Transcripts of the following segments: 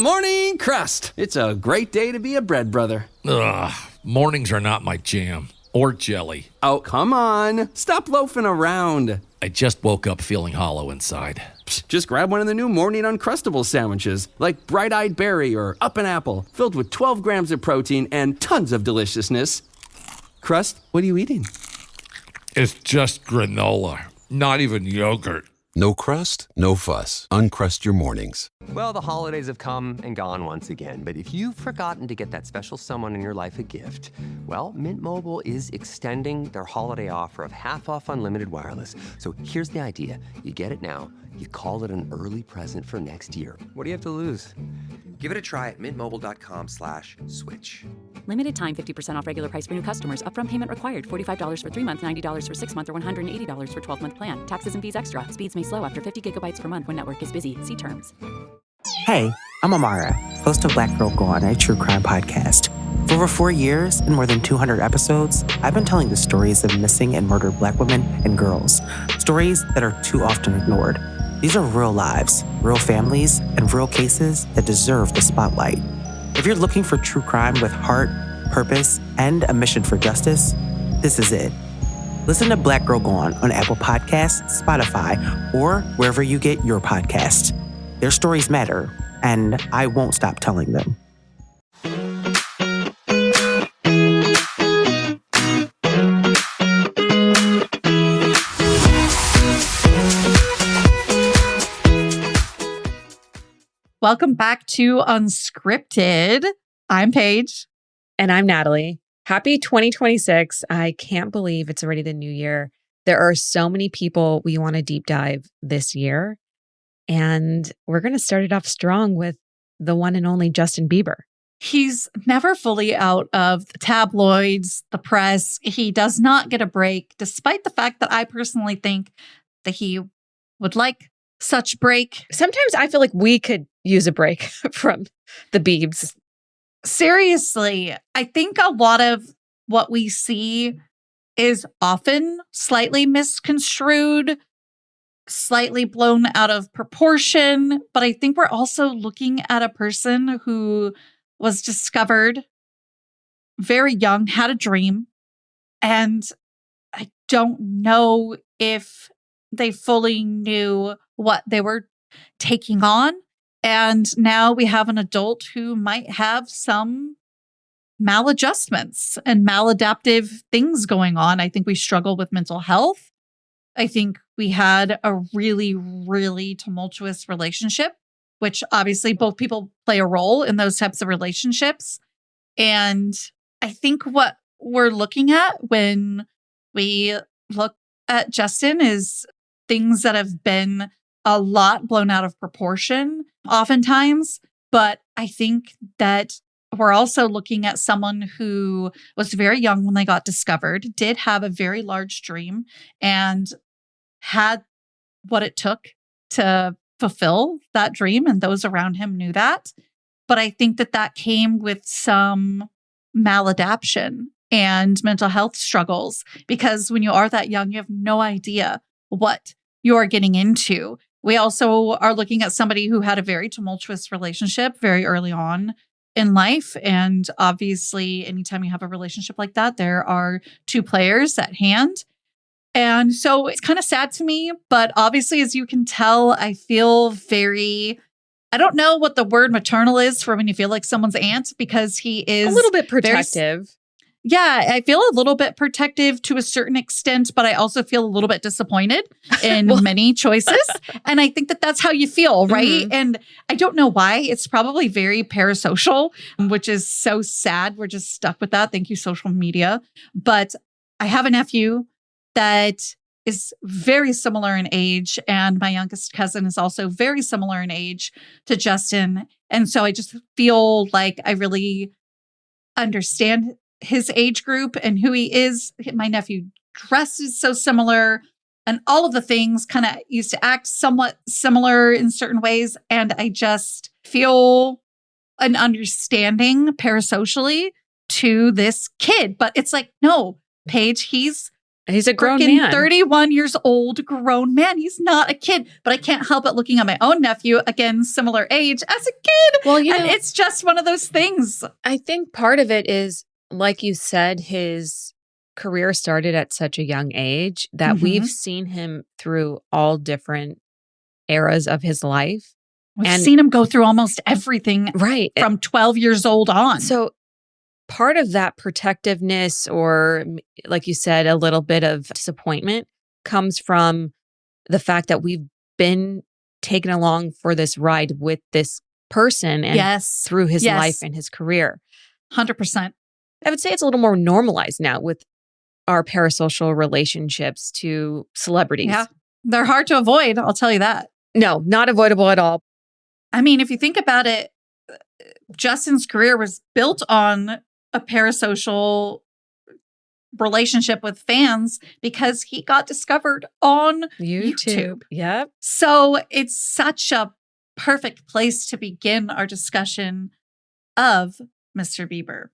morning crust. It's a great day to be a bread brother. Ugh, mornings are not my jam. Or jelly. Oh, come on. Stop loafing around. I just woke up feeling hollow inside. Psst, just grab one of the new morning Uncrustables sandwiches, like Bright-Eyed Berry or Up and Apple, filled with 12 grams of protein and tons of deliciousness. Crust, what are you eating? It's just granola, not even yogurt. No crust, no fuss. Uncrust your mornings. Well, the holidays have come and gone once again, but if you've forgotten to get that special someone in your life a gift, well, Mint Mobile is extending their holiday offer of half off unlimited wireless. So here's the idea. You get it now, you call it an early present for next year. What do you have to lose? Give it a try at mintmobile.com/switch. Limited time 50% off regular price for new customers. Upfront payment required. $45 for 3 months, $90 for 6 months, or $180 for 12-month plan. Taxes and fees extra. Speeds may slow after 50 gigabytes per month when network is busy. See terms. Hey, I'm Amara, host of Black Girl Gone, a true crime podcast. For over 4 years and more than 200 episodes, I've been telling the stories of missing and murdered Black women and girls. Stories that are too often ignored. These are real lives, real families, and real cases that deserve the spotlight. If you're looking for true crime with heart, purpose, and a mission for justice, this is it. Listen to Black Girl Gone on Apple Podcasts, Spotify, or wherever you get your podcasts. Their stories matter, and I won't stop telling them. Welcome back to Unscripted. I'm Paige. And I'm Natalie. Happy 2026. I can't believe it's already the new year. There are so many people we want to deep dive this year. And we're going to start it off strong with the one and only Justin Bieber. He's never fully out of the tabloids, the press. He does not get a break, despite the fact that I personally think that he would like such break. Sometimes I feel like we could use a break from the Biebs. Seriously, I think a lot of what we see is often slightly misconstrued, slightly blown out of proportion. But I think we're also looking at a person who was discovered very young, had a dream, and I don't know if they fully knew what they were taking on. And now we have an adult who might have some maladjustments and maladaptive things going on. I think we struggle with mental health. I think we had a really, really tumultuous relationship, which obviously both people play a role in those types of relationships. And I think what we're looking at when we look at Justin is things that have been a lot blown out of proportion oftentimes. But I think that we're also looking at someone who was very young when they got discovered, did have a very large dream, and had what it took to fulfill that dream. And those around him knew that. But I think that that came with some maladaption and mental health struggles, because when you are that young, you have no idea what you're getting into. We also are looking at somebody who had a very tumultuous relationship very early on in life. And obviously, anytime you have a relationship like that, there are two players at hand. And so it's kind of sad to me, but obviously, as you can tell, I feel very, I don't know what the word maternal is for when you feel like someone's aunt, because he is a little bit protective. Yeah, I feel a little bit protective to a certain extent, but I also feel a little bit disappointed in many choices. And I think that that's how you feel, right? Mm-hmm. And I don't know why. It's probably very parasocial, which is so sad. We're just stuck with that. Thank you, social media. But I have a nephew that is very similar in age, and my youngest cousin is also very similar in age to Justin. And so I just feel like I really understand his age group and who he is. My nephew dresses so similar, and all of the things kind of used to act somewhat similar in certain ways. And I just feel an understanding parasocially to this kid. But it's like, no, Paige, he's He's a grown freaking man. 31 years old, grown man. He's not a kid. But I can't help but looking at my own nephew, again, similar age, as a kid. Well, and it's just one of those things. I think part of it is, like you said, his career started at such a young age that we've seen him through all different eras of his life. We've seen him go through almost everything from 12 years old on. So part of that protectiveness, or like you said, a little bit of disappointment, comes from the fact that we've been taken along for this ride with this person and through his life and his career. 100%. I would say it's a little more normalized now with our parasocial relationships to celebrities. Yeah, they're hard to avoid, I'll tell you that. No, not avoidable at all. I mean, if you think about it, Justin's career was built on a parasocial relationship with fans because he got discovered on YouTube. Yep. So it's such a perfect place to begin our discussion of Mr. Bieber.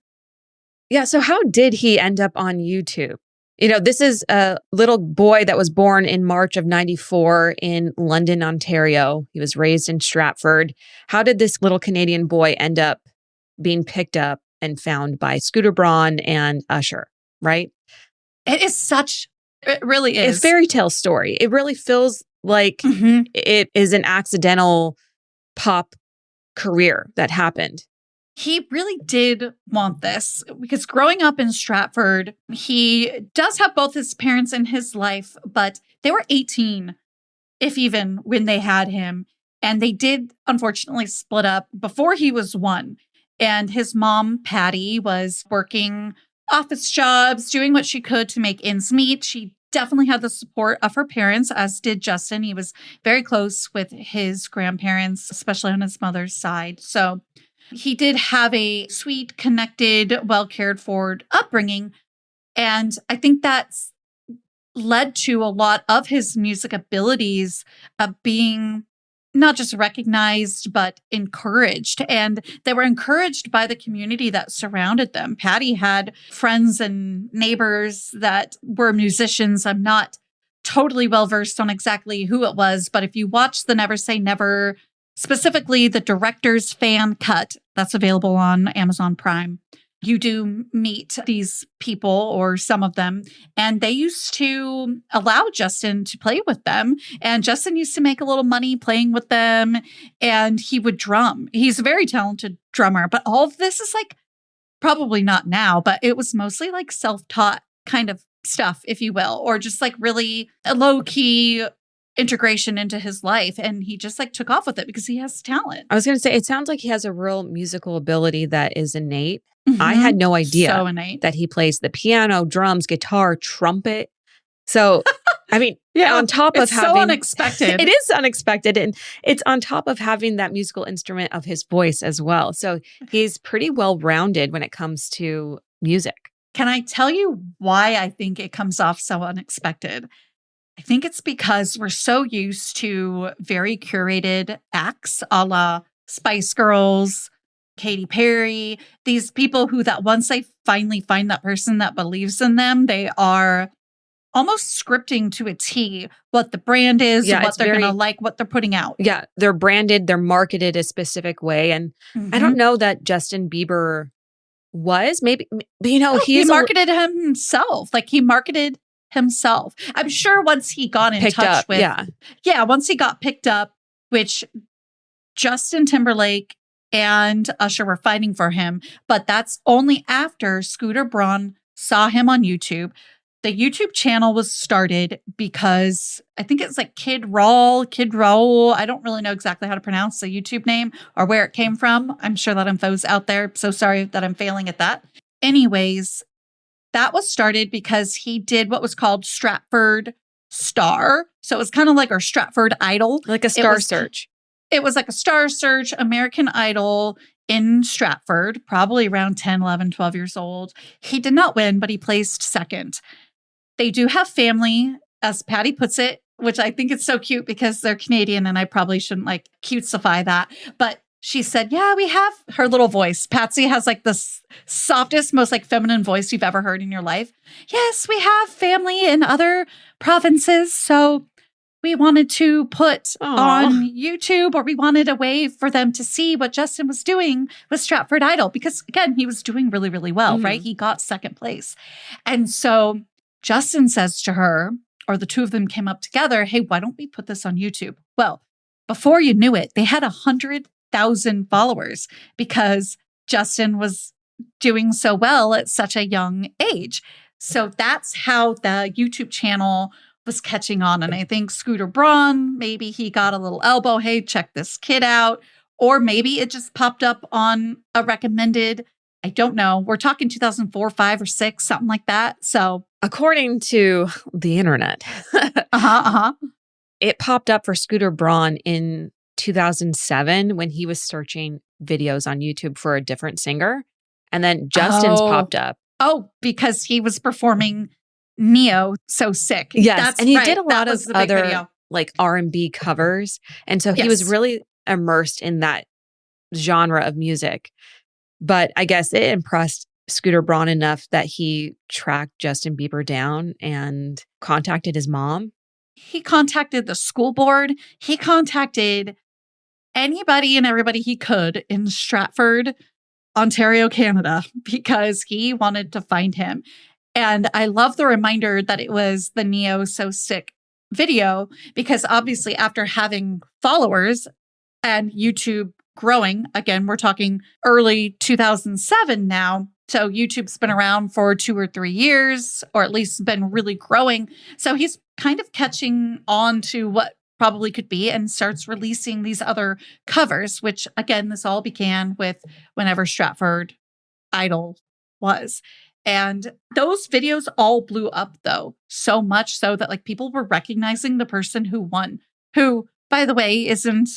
Yeah. So how did he end up on YouTube? You know, this is a little boy that was born in March of 94 in London, Ontario. He was raised in Stratford. How did this little Canadian boy end up being picked up and found by Scooter Braun and Usher, right? It really is. It's a fairy tale story. It really feels like it is an accidental pop career that happened. He really did want this because growing up in Stratford, he does have both his parents in his life, but they were 18, if even, when they had him. And they did, unfortunately, split up before he was 1. And his mom, Patty, was working office jobs, doing what she could to make ends meet. She definitely had the support of her parents, as did Justin. He was very close with his grandparents, especially on his mother's side. So he did have a sweet, connected, well cared for upbringing. And I think that's led to a lot of his music abilities being not just recognized, but encouraged. And they were encouraged by the community that surrounded them. Patty had friends and neighbors that were musicians. I'm not totally well versed on exactly who it was, but if you watch the Never Say Never, specifically the director's fan cut that's available on Amazon Prime, you do meet these people, or some of them, and they used to allow Justin to play with them. And Justin used to make a little money playing with them, and he would drum. He's a very talented drummer, but all of this is like, probably not now, but it was mostly like self-taught kind of stuff, if you will, or just like really a low-key integration into his life. And he just like took off with it because he has talent. I was going to say, it sounds like he has a real musical ability that is innate. I had no idea that he plays the piano, drums, guitar, trumpet. So, I mean, on top of having... so unexpected. It is unexpected. And it's on top of having that musical instrument of his voice as well. So he's pretty well-rounded when it comes to music. Can I tell you why I think it comes off so unexpected? I think it's because we're so used to very curated acts a la Spice Girls, Katy Perry, these people who that once they finally find that person that believes in them, they are almost scripting to a T what the brand is, what they're going to like, what they're putting out. Yeah, they're branded, they're marketed a specific way. And I don't know that Justin Bieber was. Maybe, you know, he marketed himself. Like he marketed himself. I'm sure once he got in touch with, once he got picked up, which Justin Timberlake and Usher were fighting for him, but that's only after Scooter Braun saw him on YouTube. The YouTube channel was started because I think it's like Kid Raul. I don't really know exactly how to pronounce the YouTube name or where it came from. I'm sure that info's out there. So sorry that I'm failing at that. Anyways, that was started because he did what was called Stratford Star. So it was kind of like our Stratford Idol. Like a star search. It was like a star search, American Idol in Stratford, probably around 10, 11, 12 years old. He did not win, but he placed second. They do have family, as Patty puts it, which I think is so cute because they're Canadian and I probably shouldn't like cutesify that. But she said, yeah, we have her little voice. Patsy has like the softest, most like feminine voice you've ever heard in your life. Yes, we have family in other provinces. So we wanted to put on YouTube, or we wanted a way for them to see what Justin was doing with Stratford Idol. Because again, he was doing really, really well, right? He got second place. And so Justin says to her, or the two of them came up together, hey, why don't we put this on YouTube? Well, before you knew it, they had 100,000 followers because Justin was doing so well at such a young age. So that's how the YouTube channel was catching on. And I think Scooter Braun, maybe he got a little elbow, hey, check this kid out. Or maybe it just popped up on a recommended, I don't know. We're talking 2004, 5 or 6, something like that. So according to the internet, it popped up for Scooter Braun in 2007 when he was searching videos on YouTube for a different singer. And then Justin's popped up. Oh, because he was performing Neo, So Sick. Yes, and he did a lot of other like R&B covers. And so he was really immersed in that genre of music. But I guess it impressed Scooter Braun enough that he tracked Justin Bieber down and contacted his mom. He contacted the school board. He contacted anybody and everybody he could in Stratford, Ontario, Canada, because he wanted to find him. And I love the reminder that it was the Neo So Sick video, because obviously after having followers and YouTube growing, again, we're talking early 2007 now. So YouTube's been around for 2 or 3 years, or at least been really growing. So he's kind of catching on to what probably could be and starts releasing these other covers, which again, this all began with whenever Stratford Idol was. And those videos all blew up though, so much so that like people were recognizing the person who won, who, by the way, isn't,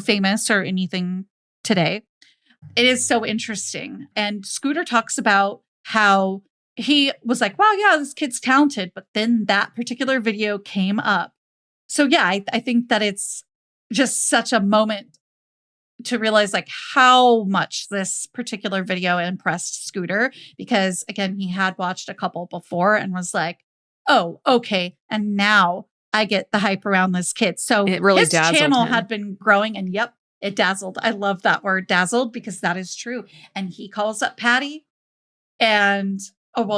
famous or anything today. It is so interesting. And Scooter talks about how he was like, wow, yeah, this kid's talented. But then that particular video came up. So yeah, I think that it's just such a moment to realize like how much this particular video impressed Scooter, because again, he had watched a couple before and was like, oh, okay. And now I get the hype around this kid. So it really his channel him. had been growing, and yep, it dazzled. I love that word, dazzled, because that is true. And he calls up Patty and,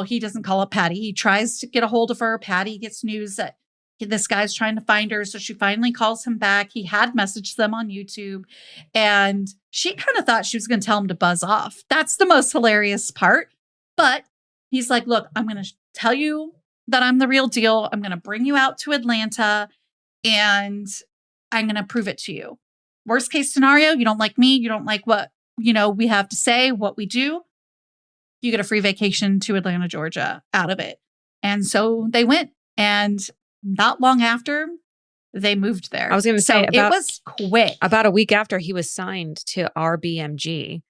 he doesn't call up Patty. He tries to get a hold of her. Patty gets news that this guy's trying to find her. So she finally calls him back. He had messaged them on YouTube, and she kind of thought she was going to tell him to buzz off. That's the most hilarious part. But he's like, look, I'm going to tell you that I'm the real deal. I'm going to bring you out to Atlanta and I'm going to prove it to you. Worst case scenario, you don't like me. You don't like what, we have to say, what we do. You get a free vacation to Atlanta, Georgia out of it. And so they went, and not long after, they moved there. I was going to say, it was quick. About a week after he was signed to RBMG,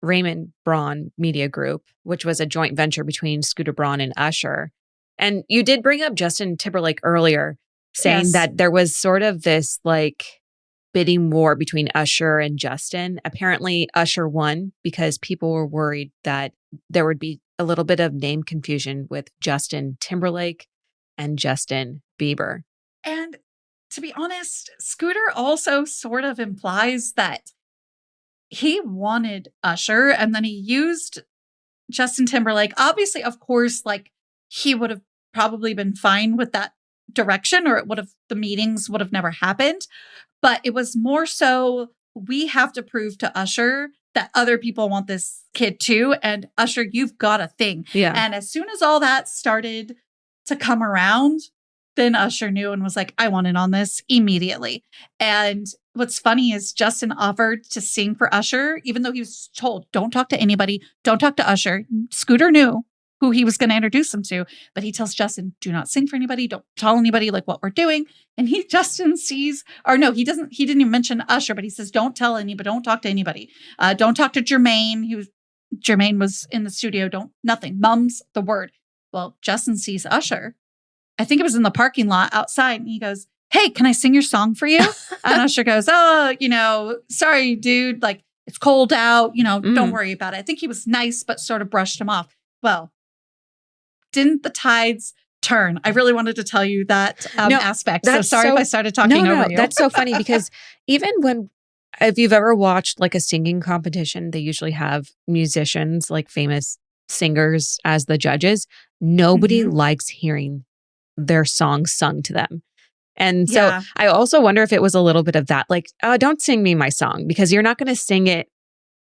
Raymond Braun Media Group, which was a joint venture between Scooter Braun and Usher. And you did bring up Justin Timberlake earlier, saying that there was sort of this like bidding war between Usher and Justin. Apparently, Usher won because people were worried that there would be a little bit of name confusion with Justin Timberlake and Justin Bieber. And to be honest, Scooter also sort of implies that he wanted Usher and then he used Justin Timberlake. Obviously, of course, like he would have probably been fine with that direction, or the meetings would have never happened. But it was more so, we have to prove to Usher that other people want this kid too. And Usher, you've got a thing. Yeah. And as soon as all that started to come around, then Usher knew and was like, I want in on this immediately. And what's funny is Justin offered to sing for Usher, even though he was told, don't talk to anybody, don't talk to Usher. Scooter knew who he was going to introduce him to, but he tells Justin, do not sing for anybody, don't tell anybody like what we're doing. And Justin sees, or no, he didn't even mention Usher, but he says, don't tell anybody, don't talk to anybody. Don't talk to Jermaine. Jermaine was in the studio, nothing, mum's the word. Well, Justin sees Usher. I think it was in the parking lot outside. And he goes, hey, can I sing your song for you? And Usher goes, oh, sorry, dude. Like, it's cold out, don't Mm. worry about it. I think he was nice, but sort of brushed him off. Well, didn't the tides turn? I really wanted to tell you that No, aspect. So that's sorry if so- I started talking no, over you. that's so funny because even if you've ever watched like a singing competition, they usually have musicians, like famous singers as the judges. Nobody Mhm. likes hearing their songs sung to them. And so Yeah. I also wonder if it was a little bit of that, like, don't sing me my song because you're not going to sing it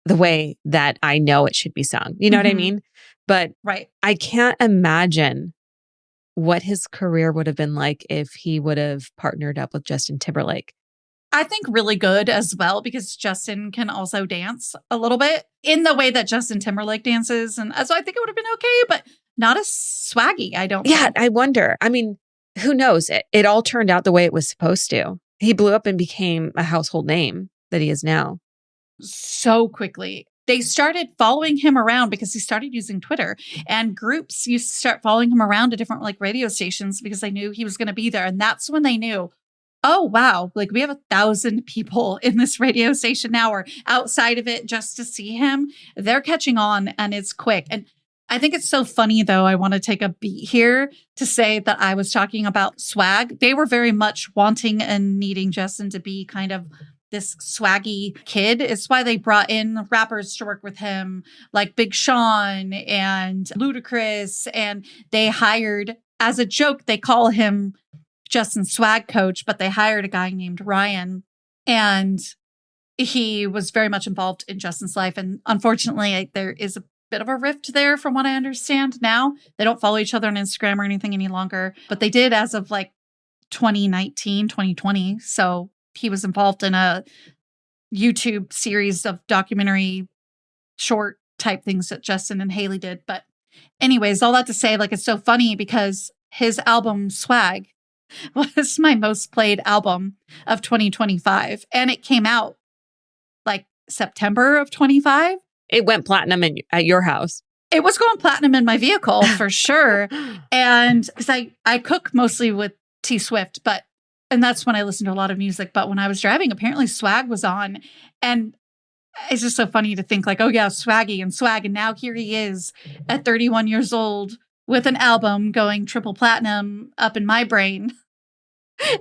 the way that I know it should be sung. You know what I Mhm. mean? But Right. I can't imagine what his career would have been like if he would have partnered up with Justin Timberlake. I think really good as well because Justin can also dance a little bit in the way that Justin Timberlake dances. And so I think it would have been okay, but not as swaggy, I don't Yeah, think. I wonder. I mean, who knows? It all turned out the way it was supposed to. He blew up and became a household name that he is now. So quickly. They started following him around because he started using Twitter, and groups used to start following him around to different like radio stations because they knew he was going to be there. And that's when they knew, oh, wow, like we have 1,000 people in this radio station now or outside of it just to see him. They're catching on and it's quick. And I think it's so funny, though. I want to take a beat here to say that I was talking about swag. They were very much wanting and needing Justin to be kind of this swaggy kid. It's why they brought in rappers to work with him, like Big Sean and Ludacris. And they hired, as a joke, they call him Justin's swag coach, but they hired a guy named Ryan. And he was very much involved in Justin's life. And unfortunately, there is a bit of a rift there from what I understand now. They don't follow each other on Instagram or anything any longer, but they did as of like 2019, 2020. So he was involved in a YouTube series of documentary short type things that Justin and Haley did. But anyways, all that to say, like, it's so funny because his album Swag was my most played album of 2025. And it came out like September of 25. It went platinum at your house. It was going platinum in my vehicle for sure. And because I cook mostly with T Swift, and that's when I listen to a lot of music. But when I was driving, apparently Swag was on. And it's just so funny to think like, oh yeah, Swaggy and Swag. And now here he is at 31 years old with an album going triple platinum up in my brain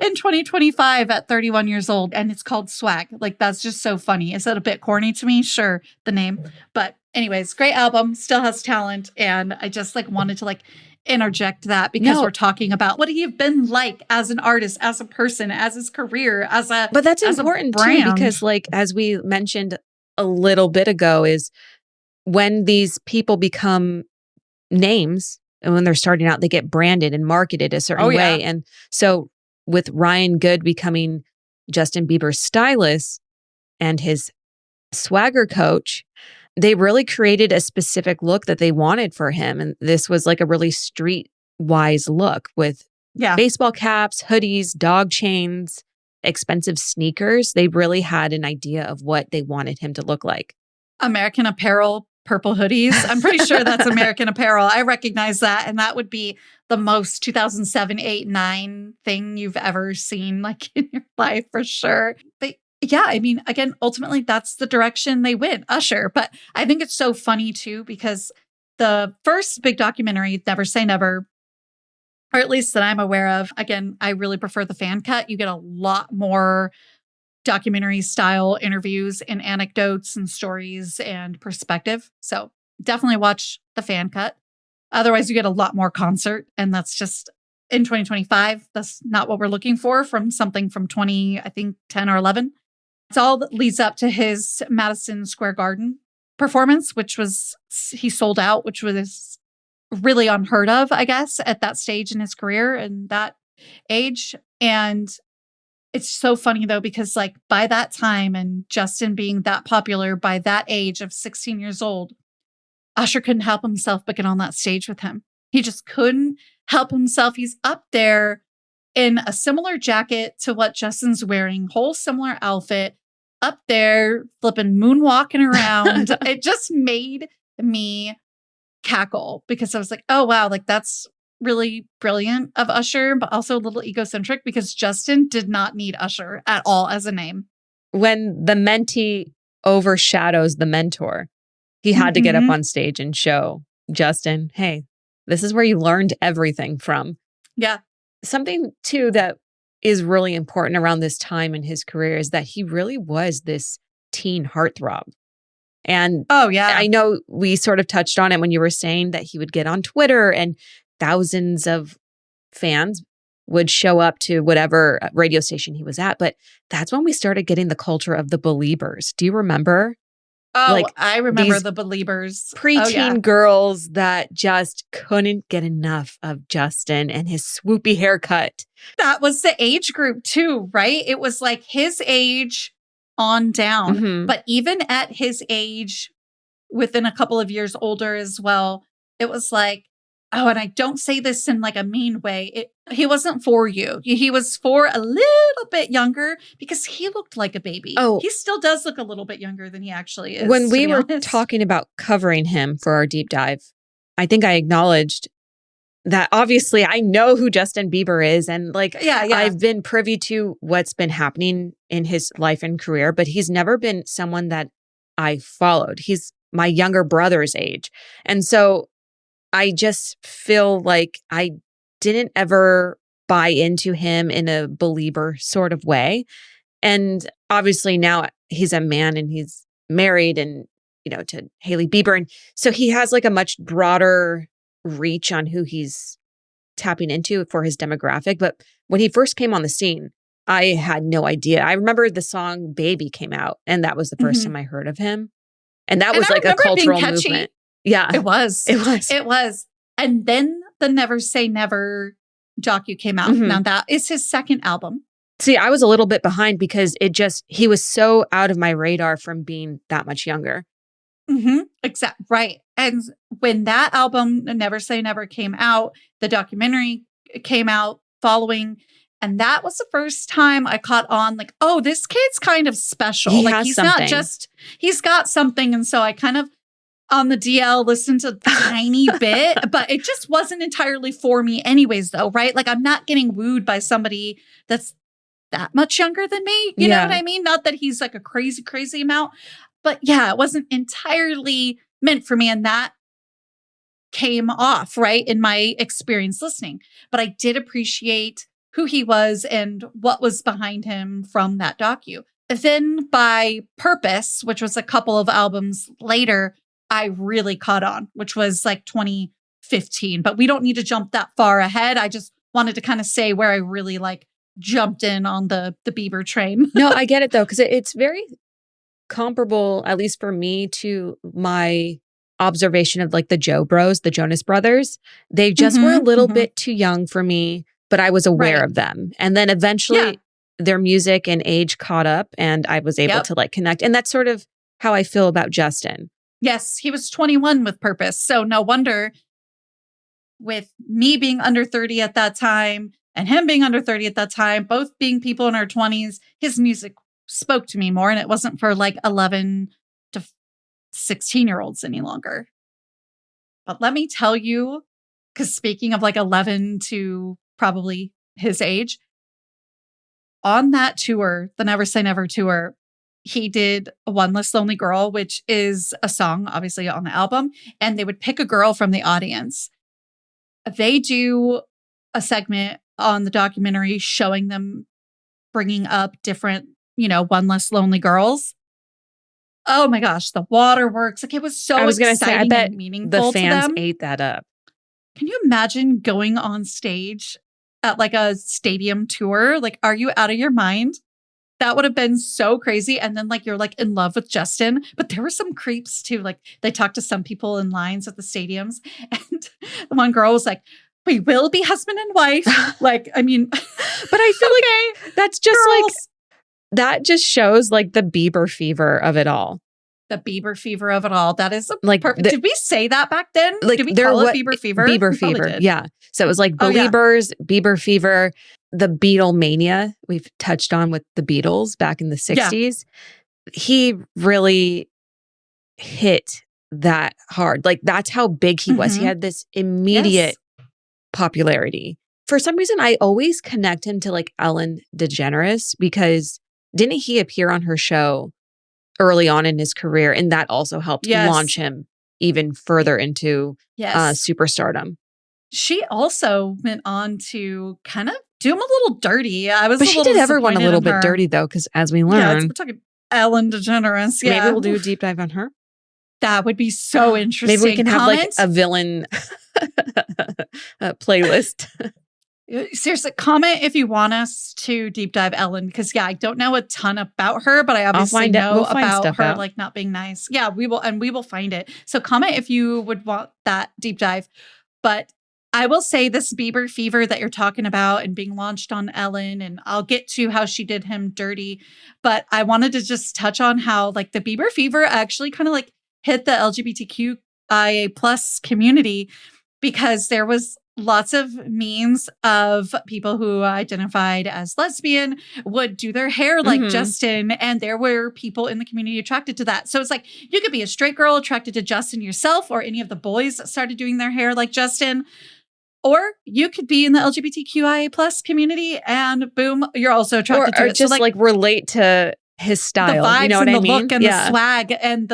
in 2025 at 31 years old. And it's called Swag. Like, that's just so funny. Is that a bit corny to me? Sure, the name. But anyways, great album, still has talent. And I just like wanted to like interject that because we're talking about what he have been like as an artist, as a person, as his career, But that's as important a too, brand. because like, as we mentioned a little bit ago, is when these people become names and when they're starting out, they get branded and marketed a certain way. And so with Ryan Good becoming Justin Bieber's stylist and his swagger coach, they really created a specific look that they wanted for him. And this was like a really street-wise look with baseball caps, hoodies, dog chains, expensive sneakers. They really had an idea of what they wanted him to look like. American Apparel purple hoodies. I'm pretty sure that's American Apparel. I recognize that. And that would be the most 2007, 8, 9 thing you've ever seen like in your life for sure. But yeah, I mean, again, ultimately that's the direction they went, Usher. But I think it's so funny too, because the first big documentary, Never Say Never, or at least that I'm aware of, again, I really prefer the fan cut. You get a lot more documentary style interviews and anecdotes and stories and perspective. So definitely watch the fan cut. Otherwise, you get a lot more concert. And that's just in 2025. That's not what we're looking for from something from 10 or 11. It's all that leads up to his Madison Square Garden performance, which was, he sold out, which was really unheard of, I guess, at that stage in his career and that age. And it's so funny though, because like by that time and Justin being that popular by that age of 16 years old, Usher couldn't help himself but get on that stage with him. He just couldn't help himself. He's up there in a similar jacket to what Justin's wearing, whole similar outfit, up there flipping moonwalking around. It just made me cackle because I was like, oh wow, like that's really brilliant of Usher, but also a little egocentric because Justin did not need Usher at all as a name. When the mentee overshadows the mentor. He had to get up Mhm. on stage and show Justin, hey, this is where you learned everything from. Yeah. Something too that is really important around this time in his career is that he really was this teen heartthrob. And Oh, yeah. I know we sort of touched on it when you were saying that he would get on Twitter and thousands of fans would show up to whatever radio station he was at. But that's when we started getting the culture of the Beliebers. Do you remember? Oh, Like, I remember these the Beliebers. Preteen Oh, yeah. girls that just couldn't get enough of Justin and his swoopy haircut. That was the age group too, right? It was like his age on down. Mhm. But even at his age, within a couple of years older as well, it was like, oh, and I don't say this in like a mean way. He wasn't for you. He was for a little bit younger because he looked like a baby. Oh. He still does look a little bit younger than he actually is. When to we be were honest. talking about covering him for our deep dive, I think I acknowledged that obviously I know who Justin Bieber is. And like, Yeah. I've been privy to what's been happening in his life and career, but he's never been someone that I followed. He's my younger brother's age. And so I just feel like I didn't ever buy into him in a believer sort of way. And obviously now he's a man and he's married and, to Hailey Bieber. And so he has like a much broader reach on who he's tapping into for his demographic. But when he first came on the scene, I had no idea. I remember the song Baby came out and that was the first time I heard of him. And that was I like a remember it being cultural catchy. movement. Yeah. It was. It was. It was. And then the Never Say Never docu came out. Mhm. Now that is his second album. See, I was a little bit behind because he was so out of my radar from being that much younger. Exactly. Right. And when that album, Never Say Never, came out, the documentary came out following. And that was the first time I caught on like, oh, this kid's kind of special. He like has he's something. not just, he's got something. And so I kind of on the DL listened to a tiny bit, but it just wasn't entirely for me anyways, though, right? Like I'm not getting wooed by somebody that's that much younger than me. You know Yeah. what I mean? Not that he's like a crazy amount, but yeah, it wasn't entirely meant for me. And that came off, right, in my experience listening. But I did appreciate who he was and what was behind him from that docu. Then by Purpose, which was a couple of albums later, I really caught on, which was like 2015. But we don't need to jump that far ahead. I just wanted to kind of say where I really like jumped in on the Bieber train. No, I get it though, because it's very comparable, at least for me, to my observation of like the Joe Bros, the Jonas Brothers. They just were a little bit too young for me, but I was aware Right. of them. And then eventually their music and age caught up and I was able to like connect. And that's sort of how I feel about Justin. Yes, he was 21 with Purpose. So no wonder with me being under 30 at that time and him being under 30 at that time, both being people in our 20s, his music spoke to me more. And it wasn't for like 11 to 16-year-olds any longer. But let me tell you, because speaking of like 11 to probably his age, on that tour, the Never Say Never tour, he did One Less Lonely Girl, which is a song, obviously, on the album. And they would pick a girl from the audience. They do a segment on the documentary showing them bringing up different, One Less Lonely Girls. Oh my gosh, the waterworks. Like it was so I was going to say, I exciting bet and meaningful the fans to them. ate that up. Can you imagine going on stage at like a stadium tour? Like, are you out of your mind? That would have been so crazy. And then like you're like in love with Justin, but there were some creeps too. Like they talked to some people in lines at the stadiums, and the one girl was like, "We will be husband and wife." Like, I mean, but I feel like that's just like that just shows like the Bieber fever of it all. The Bieber fever of it all. That is like perfect. Did we say that back then? Like did we call it Bieber fever? Bieber We probably fever. did. Yeah. So it was like Beliebers, Bieber fever, the Beatlemania we've touched on with the Beatles back in the 60s. He really hit that hard. Like that's how big he was. He had this immediate popularity. For some reason, I always connect him to like Ellen DeGeneres because didn't he appear on her show early on in his career. And that also helped Yes. launch him even further into Yes. superstardom. She also went on to kind of do him a little dirty. I was But a she little did everyone a disappointed little in bit her. dirty, though, because as we Yeah, learn, we're talking Ellen DeGeneres. Yeah, maybe we'll do a deep dive on her. that would be so interesting. Maybe we can have Comment? like a villain playlist. Seriously, comment if you want us to deep dive Ellen, because I don't know a ton about her, but I obviously find it. know We'll find about stuff her out. like not being nice. Yeah, we will find it. So comment if you would want that deep dive. But I will say this Bieber fever that you're talking about and being launched on Ellen, and I'll get to how she did him dirty. But I wanted to just touch on how like the Bieber fever actually kind of like hit the LGBTQIA plus community, because there was lots of memes of people who identified as lesbian would do their hair like Mhm. Justin, and there were people in the community attracted to that. So it's like you could be a straight girl attracted to Justin yourself, or any of the boys that started doing their hair like Justin, or you could be in the LGBTQIA plus community and boom, you're also attracted to Or it. just So like relate to his style. the vibes You know what and I the mean? look and the swag and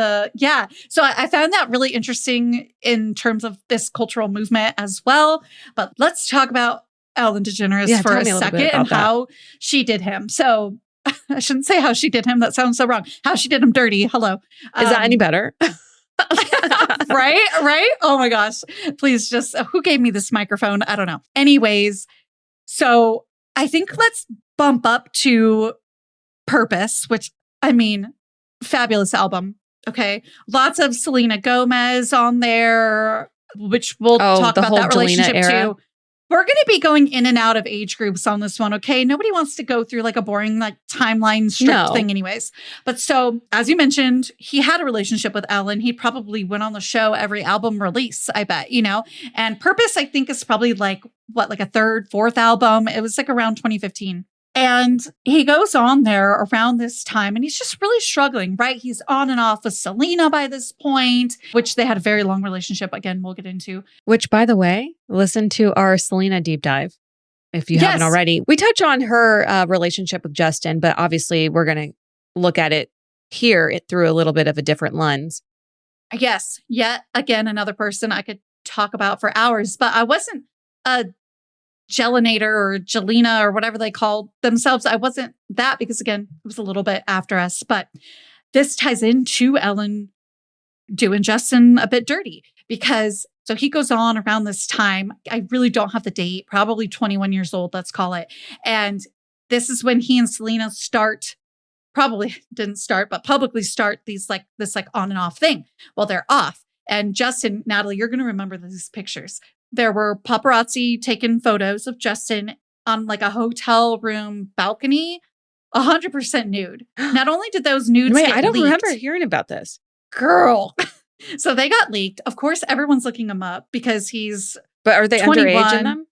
so I found that really interesting in terms of this cultural movement as well. But let's talk about Ellen DeGeneres for tell a me a little bit second and about that. how she did him. So I shouldn't say how she did him, that sounds so wrong. How she did him dirty. Hello. Is that any better? Right, oh my gosh, please, just who gave me this microphone? I don't know. Anyways, so I think let's bump up to Purpose, which, I mean, fabulous album. Okay. Lots of Selena Gomez on there, which we'll talk the about whole that Jelena relationship era. too. We're going to be going in and out of age groups on this one. Okay. Nobody wants to go through like a boring, like timeline strict No. thing anyways. But so, as you mentioned, he had a relationship with Ellen. He probably went on the show every album release, I bet, and Purpose, I think, is probably like a third, fourth album. It was like around 2015. And he goes on there around this time and he's just really struggling, right? He's on and off with Selena by this point, which they had a very long relationship. Again, we'll get into. Which, by the way, listen to our Selena deep dive if you haven't already. We touch on her relationship with Justin, but obviously we're going to look at it here through a little bit of a different lens. Yes. Yet again, another person I could talk about for hours, but I wasn't a Jelinator or Jelena or whatever they called themselves. I wasn't that, because again, it was a little bit after us, but this ties into Ellen doing Justin a bit dirty, because so he goes on around this time. I really don't have the date, probably 21 years old, let's call it. And this is when he and Selena probably didn't start, but publicly start this on and off thing. Well, they're off. And Justin, Natalie, you're going to remember these pictures. There were paparazzi taking photos of Justin on like a hotel room balcony, 100% nude. Not only did those nudes get I don't leaked, remember hearing about this. Girl. So they got leaked. Of course, everyone's looking him up because he's But are they 21. underage in them?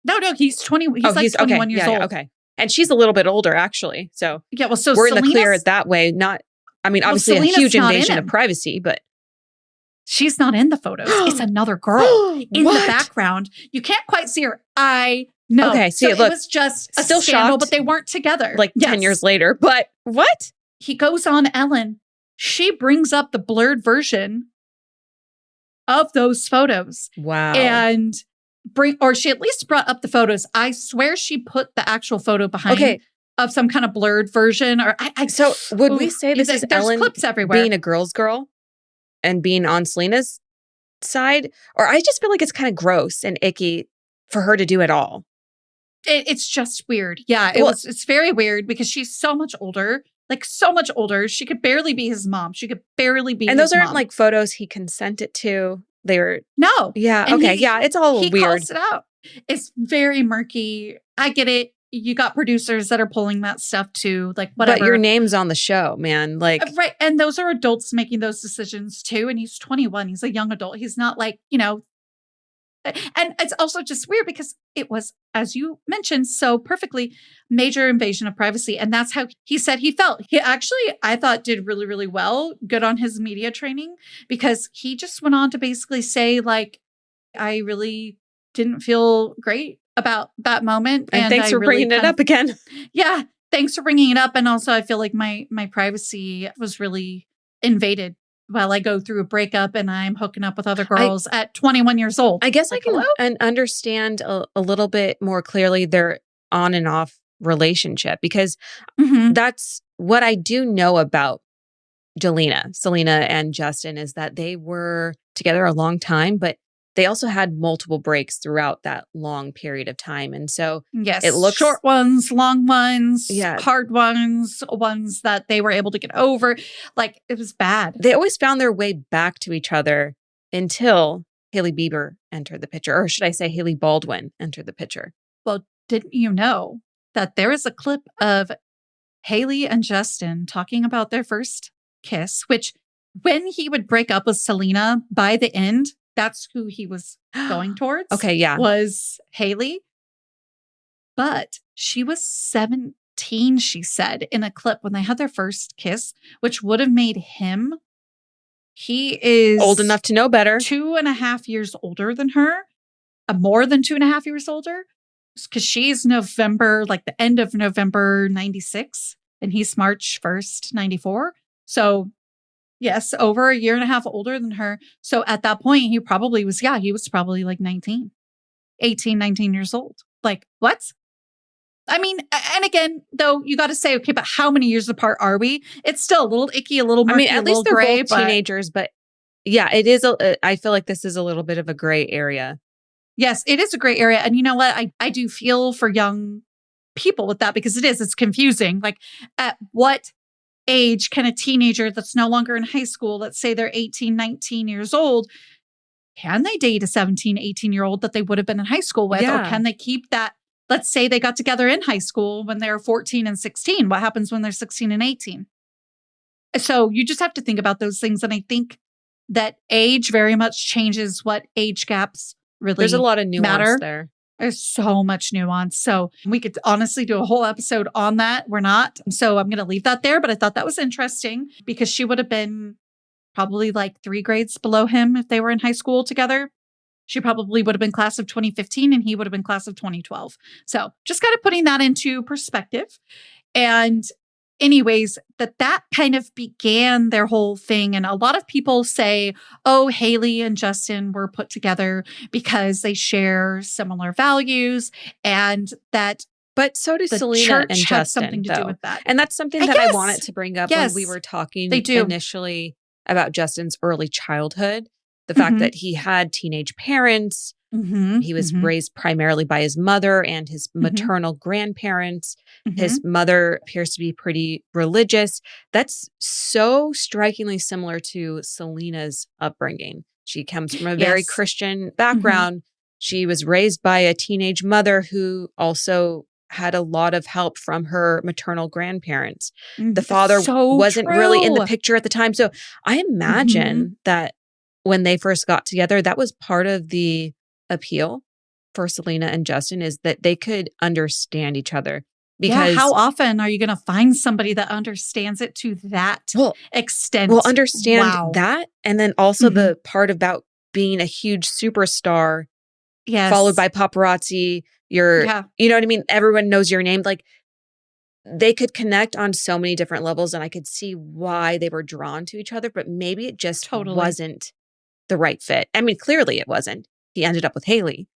No, he's 20. He's 21 years old. Okay. And she's a little bit older, actually. So Yeah, well, so we're in the clear Selena's- that way. Obviously Selena's a huge not in invasion him. of privacy, but She's not in the photos. It's another girl in the What? background. You can't quite see her. I know. Okay, see, so look, it was just a still scandal, shocked. but they weren't together. like 10 years later. But what? He goes on Ellen. She brings up the blurred version of those photos. Wow. And she at least brought up the photos. I swear she put the actual photo behind of some kind of blurred version. Or So would we say this is there's Ellen clips everywhere. being a girl's girl and being on Selena's side? Or I just feel like it's kind of gross and icky for her to do it all. It's just weird. Yeah, it's very weird because she's so much older. Like so much older. She could barely be his mom. She could barely be And his those aren't mom. like photos he consented to. They were No. Yeah, And okay. Yeah, it's all he weird. calls it out. It's very murky. I get it. You got producers that are pulling that stuff too. Like whatever. But your name's on the show, man. Like Right. And those are adults making those decisions too. And he's 21. He's a young adult. He's not like, and it's also just weird because it was, as you mentioned so perfectly, major invasion of privacy. And that's how he said he felt. He actually, I thought, did really, really well. Good on his media training, because he just went on to basically say, like, I really didn't feel great about that moment. and thanks I for really bringing it kind up again. Yeah. thanks for bringing it up. And also, I feel like my privacy was really invaded while I go through a breakup and I'm hooking up with other girls at 21 years old. I guess Like, I can hello? understand a little bit more clearly their on and off relationship, because Mhm. that's what I do know about Selena and Justin, is that they were together a long time, but they also had multiple breaks throughout that long period of time. And so Yes. it looks short ones, long ones, Yeah. hard ones that they were able to get over. Like, it was bad. they always found their way back to each other until Hailey Bieber entered the picture, or should I say Hailey Baldwin entered the picture. Well, didn't you know that there is a clip of Hailey and Justin talking about their first kiss, which when he would break up with Selena, by the end, that's who he was going towards. Okay, yeah. Was Hailey. But she was 17, she said, in a clip when they had their first kiss, which would have made him, he is Old enough to know better. 2.5 years older than her, more than 2.5 years older, because she's November, like the end of November 96, and he's March 1st, 94. So, yes, over a year and a half older than her. So at that point, he was probably like 18, 19 years old. Like, what? I mean, and again, though, you got to say, okay, but how many years apart are we? It's still a little icky, a little murky, At least they're gray, both teenagers, but yeah, it is. I feel like this is a little bit of a gray area. Yes, it is a gray area. And you know what? I do feel for young people with that, because it's confusing. Like, at what age can a teenager that's no longer in high school, let's say they're 18, 19 years old, can they date a 17, 18-year-old that they would have been in high school with? Yeah. Or can they keep that? Let's say they got together in high school when they're 14 and 16. What happens when they're 16 and 18? So you just have to think about those things. And I think that age very much changes what age gaps really There's a lot of nuance matter. there. There's so much nuance. So we could honestly do a whole episode on that. We're not. So I'm going to leave that there. But I thought that was interesting because she would have been probably like 3 grades below him if they were in high school together. She probably would have been class of 2015 and he would have been class of 2012. So just kind of putting that into perspective. And anyways, that kind of began their whole thing. And a lot of people say, oh, Hailey and Justin were put together because they share similar values, and that But so do the Selena church and had Justin, something to though. do with that. And that's something I that I guess. wanted to bring up Yes, when we were talking they do. initially about Justin's early childhood. The fact Mhm. that he had teenage parents. Mm-hmm, He was raised primarily by his mother and his maternal grandparents. His mother appears to be pretty religious. That's so strikingly similar to Selena's upbringing. She comes from a very Yes. Christian background. She was raised by a teenage mother who also had a lot of help from her maternal grandparents. The father So wasn't really in the true. picture at the time. So I imagine that when they first got together, that was part of the appeal for Selena and Justin, is that they could understand each other. Because how often are you going to find somebody that understands it to that extent? Well, understand Wow. that. And then also the part about being a huge superstar, Yes. followed by paparazzi. You know what I mean? Everyone knows your name. Like, they could connect on so many different levels, and I could see why they were drawn to each other, but maybe it just wasn't the right fit. I mean, clearly it wasn't. He ended up with Hailey.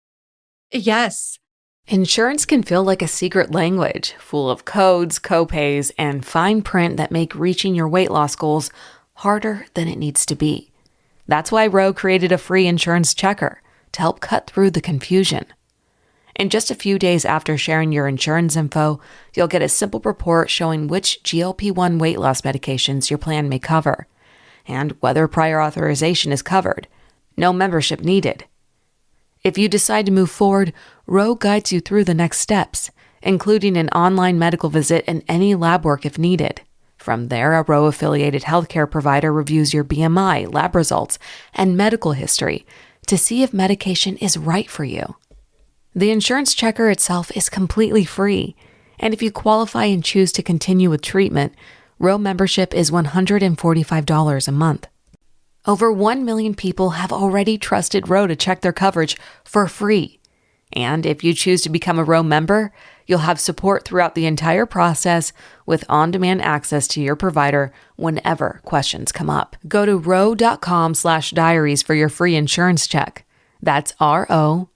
Yes. Insurance can feel like a secret language, full of codes, copays, and fine print that make reaching your weight loss goals harder than it needs to be. That's why Ro created a free insurance checker to help cut through the confusion. In just a few days after sharing your insurance info, you'll get a simple report showing which GLP-1 weight loss medications your plan may cover, and whether prior authorization is covered. No membership needed. If you decide to move forward, Ro guides you through the next steps, including an online medical visit and any lab work if needed. From there, a Ro-affiliated healthcare provider reviews your BMI, lab results, and medical history to see if medication is right for you. The insurance checker itself is completely free, and if you qualify and choose to continue with treatment, Ro membership is $145 a month. Over 1 million people have already trusted Ro to check their coverage for free. And if you choose to become a Ro member, You'll have support throughout the entire process with on-demand access to your provider whenever questions come up. Go to ro.com/diaries for your free insurance check. That's ro.co/diaries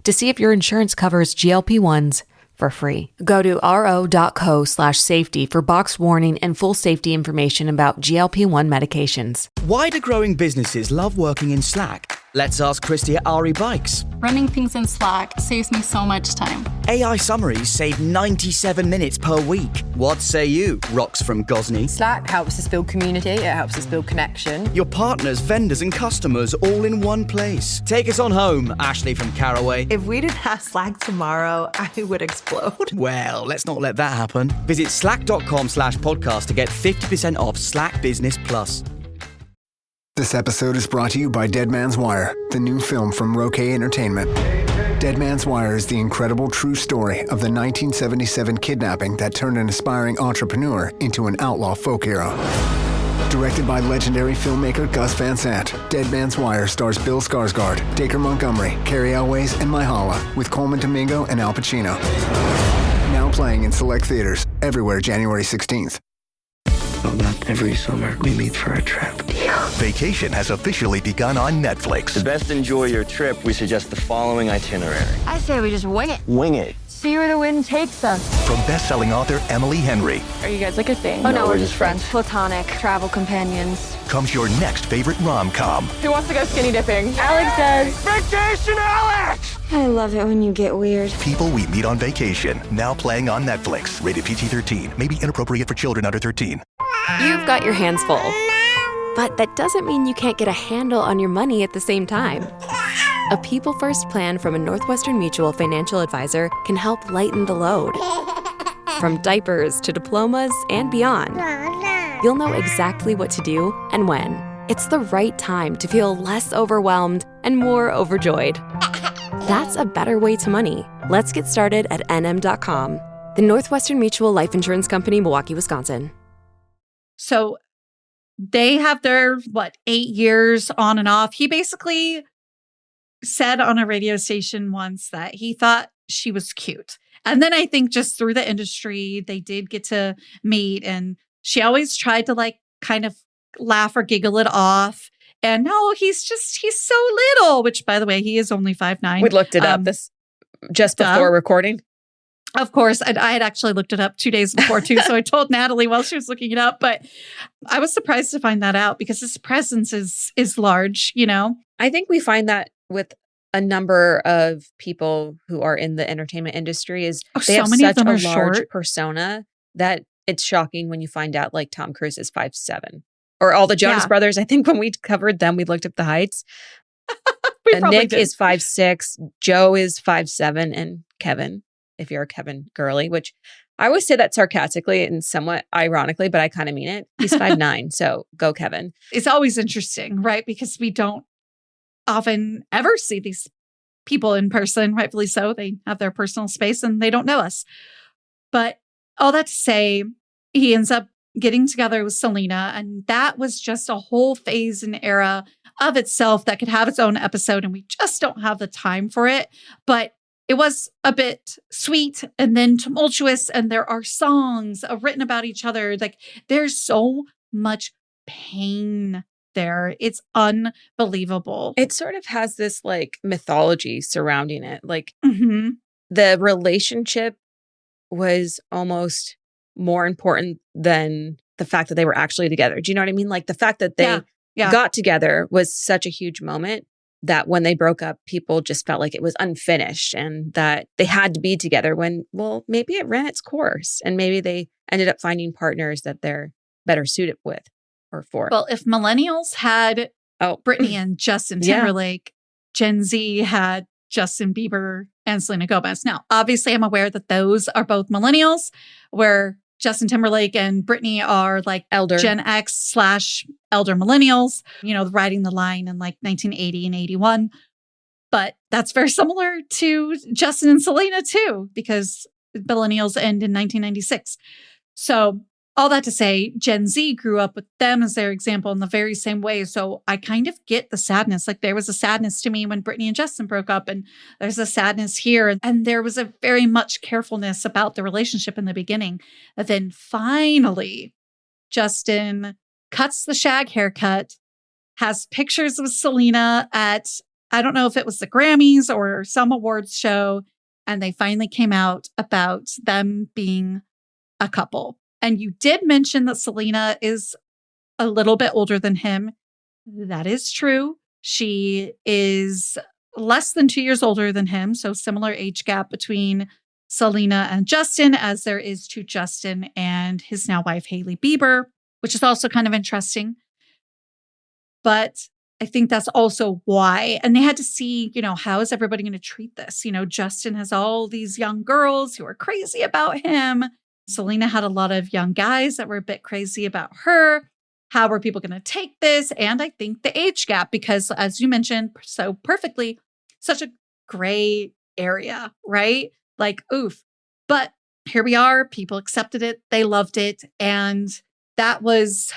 to see if your insurance covers GLP-1s for free. Go to ro.co/safety for box warning and full safety information about GLP-1 medications. Why do growing businesses love working in Slack? Let's ask Christy at RE Bikes. Running things in Slack saves me so much time. AI summaries save 97 minutes per week. What say you, Rox from Gosney? Slack helps us build community, it helps us build connection. Your partners, vendors and customers all in one place. Take us on home, Ashley from Caraway. If we didn't have Slack tomorrow, I would explode. Well, let's not let that happen. Visit slack.com/podcast to get 50% off Slack Business Plus. This episode is brought to you by Dead Man's Wire, the new film from Roquet Entertainment. Dead Man's Wire is the incredible true story of the 1977 kidnapping that turned an aspiring entrepreneur into an outlaw folk hero. Directed by legendary filmmaker Gus Van Sant, Dead Man's Wire stars Bill Skarsgård, Dacre Montgomery, Carrie Elways, and Myha'la, with Coleman Domingo and Al Pacino. Now playing in select theaters everywhere January 16th. Not every summer we meet for a trip. Vacation has officially begun on Netflix. To best enjoy your trip, we suggest the following itinerary. I say we just wing it. Wing it. See where the wind takes us. From best-selling author Emily Henry. Are you guys like a thing? No, we're just friends. Platonic travel companions. Comes your next favorite rom-com. Who wants to go skinny dipping? Alex does. Vacation, Alex! I love it when you get weird. People We Meet on Vacation. Now playing on Netflix. Rated PG-13. May be inappropriate for children under 13. You've got your hands full. But that doesn't mean you can't get a handle on your money at the same time. A People First plan from a Northwestern Mutual financial advisor can help lighten the load. From diapers to diplomas and beyond, you'll know exactly what to do and when. It's the right time to feel less overwhelmed and more overjoyed. That's a better way to money. Let's get started at nm.com. The Northwestern Mutual Life Insurance Company, Milwaukee, Wisconsin. So they have their, 8 years on and off. He basically said on a radio station once that he thought she was cute. And then I think just through the industry, they did get to meet, and she always tried to kind of laugh or giggle it off. And no, he's so little, which by the way, he is only 5'9". We looked it up this just before recording. Of course, I had actually looked it up 2 days before too. So I told Natalie while she was looking it up, but I was surprised to find that out because his presence is large, you know? I think we find that with a number of people who are in the entertainment industry is they have such a large persona that it's shocking when you find out Tom Cruise is 5'7". Or all the Jonas Brothers. I think when we covered them, we looked up the heights. Nick is 5'6", Joe is 5'7", and Kevin, if you're a Kevin girly, which I always say that sarcastically and somewhat ironically, but I kind of mean it. He's 5'9", so go Kevin. It's always interesting, right? Because we don't often ever see these people in person, rightfully so. They have their personal space and they don't know us. But all that to say, he ends up getting together with Selena, and that was just a whole phase and era of itself that could have its own episode, and we just don't have the time for it. But it was a bit sweet and then tumultuous, and there are songs written about each other. There's so much pain there. It's unbelievable. It sort of has this mythology surrounding it. The relationship was almost more important than the fact that they were actually together. Do you know what I mean? The fact that they got together was such a huge moment that when they broke up, people just felt like it was unfinished and that they had to be together when, well, maybe it ran its course and maybe they ended up finding partners that they're better suited with or for. Well, if millennials had Britney and Justin Timberlake, Gen Z had Justin Bieber and Selena Gomez. Now, obviously, I'm aware that those are both millennials, where Justin Timberlake and Britney are elder Gen X / elder millennials, riding the line in 1980 and 81. But that's very similar to Justin and Selena too, because millennials end in 1996. So all that to say, Gen Z grew up with them as their example in the very same way. So I kind of get the sadness. Like there was a sadness to me when Brittany and Justin broke up, and there's a sadness here. And there was a very much carefulness about the relationship in the beginning. And then finally, Justin cuts the shag haircut, has pictures of Selena at, I don't know if it was the Grammys or some awards show. And they finally came out about them being a couple. And you did mention that Selena is a little bit older than him. That is true. She is less than 2 years older than him. So similar age gap between Selena and Justin as there is to Justin and his now wife, Hailey Bieber, which is also kind of interesting. But I think that's also why. And they had to see, how is everybody going to treat this? Justin has all these young girls who are crazy about him. Selena had a lot of young guys that were a bit crazy about her. How are people going to take this? And I think the age gap, because as you mentioned so perfectly, such a gray area, right? Like, oof. But here we are. People accepted it. They loved it. And that was,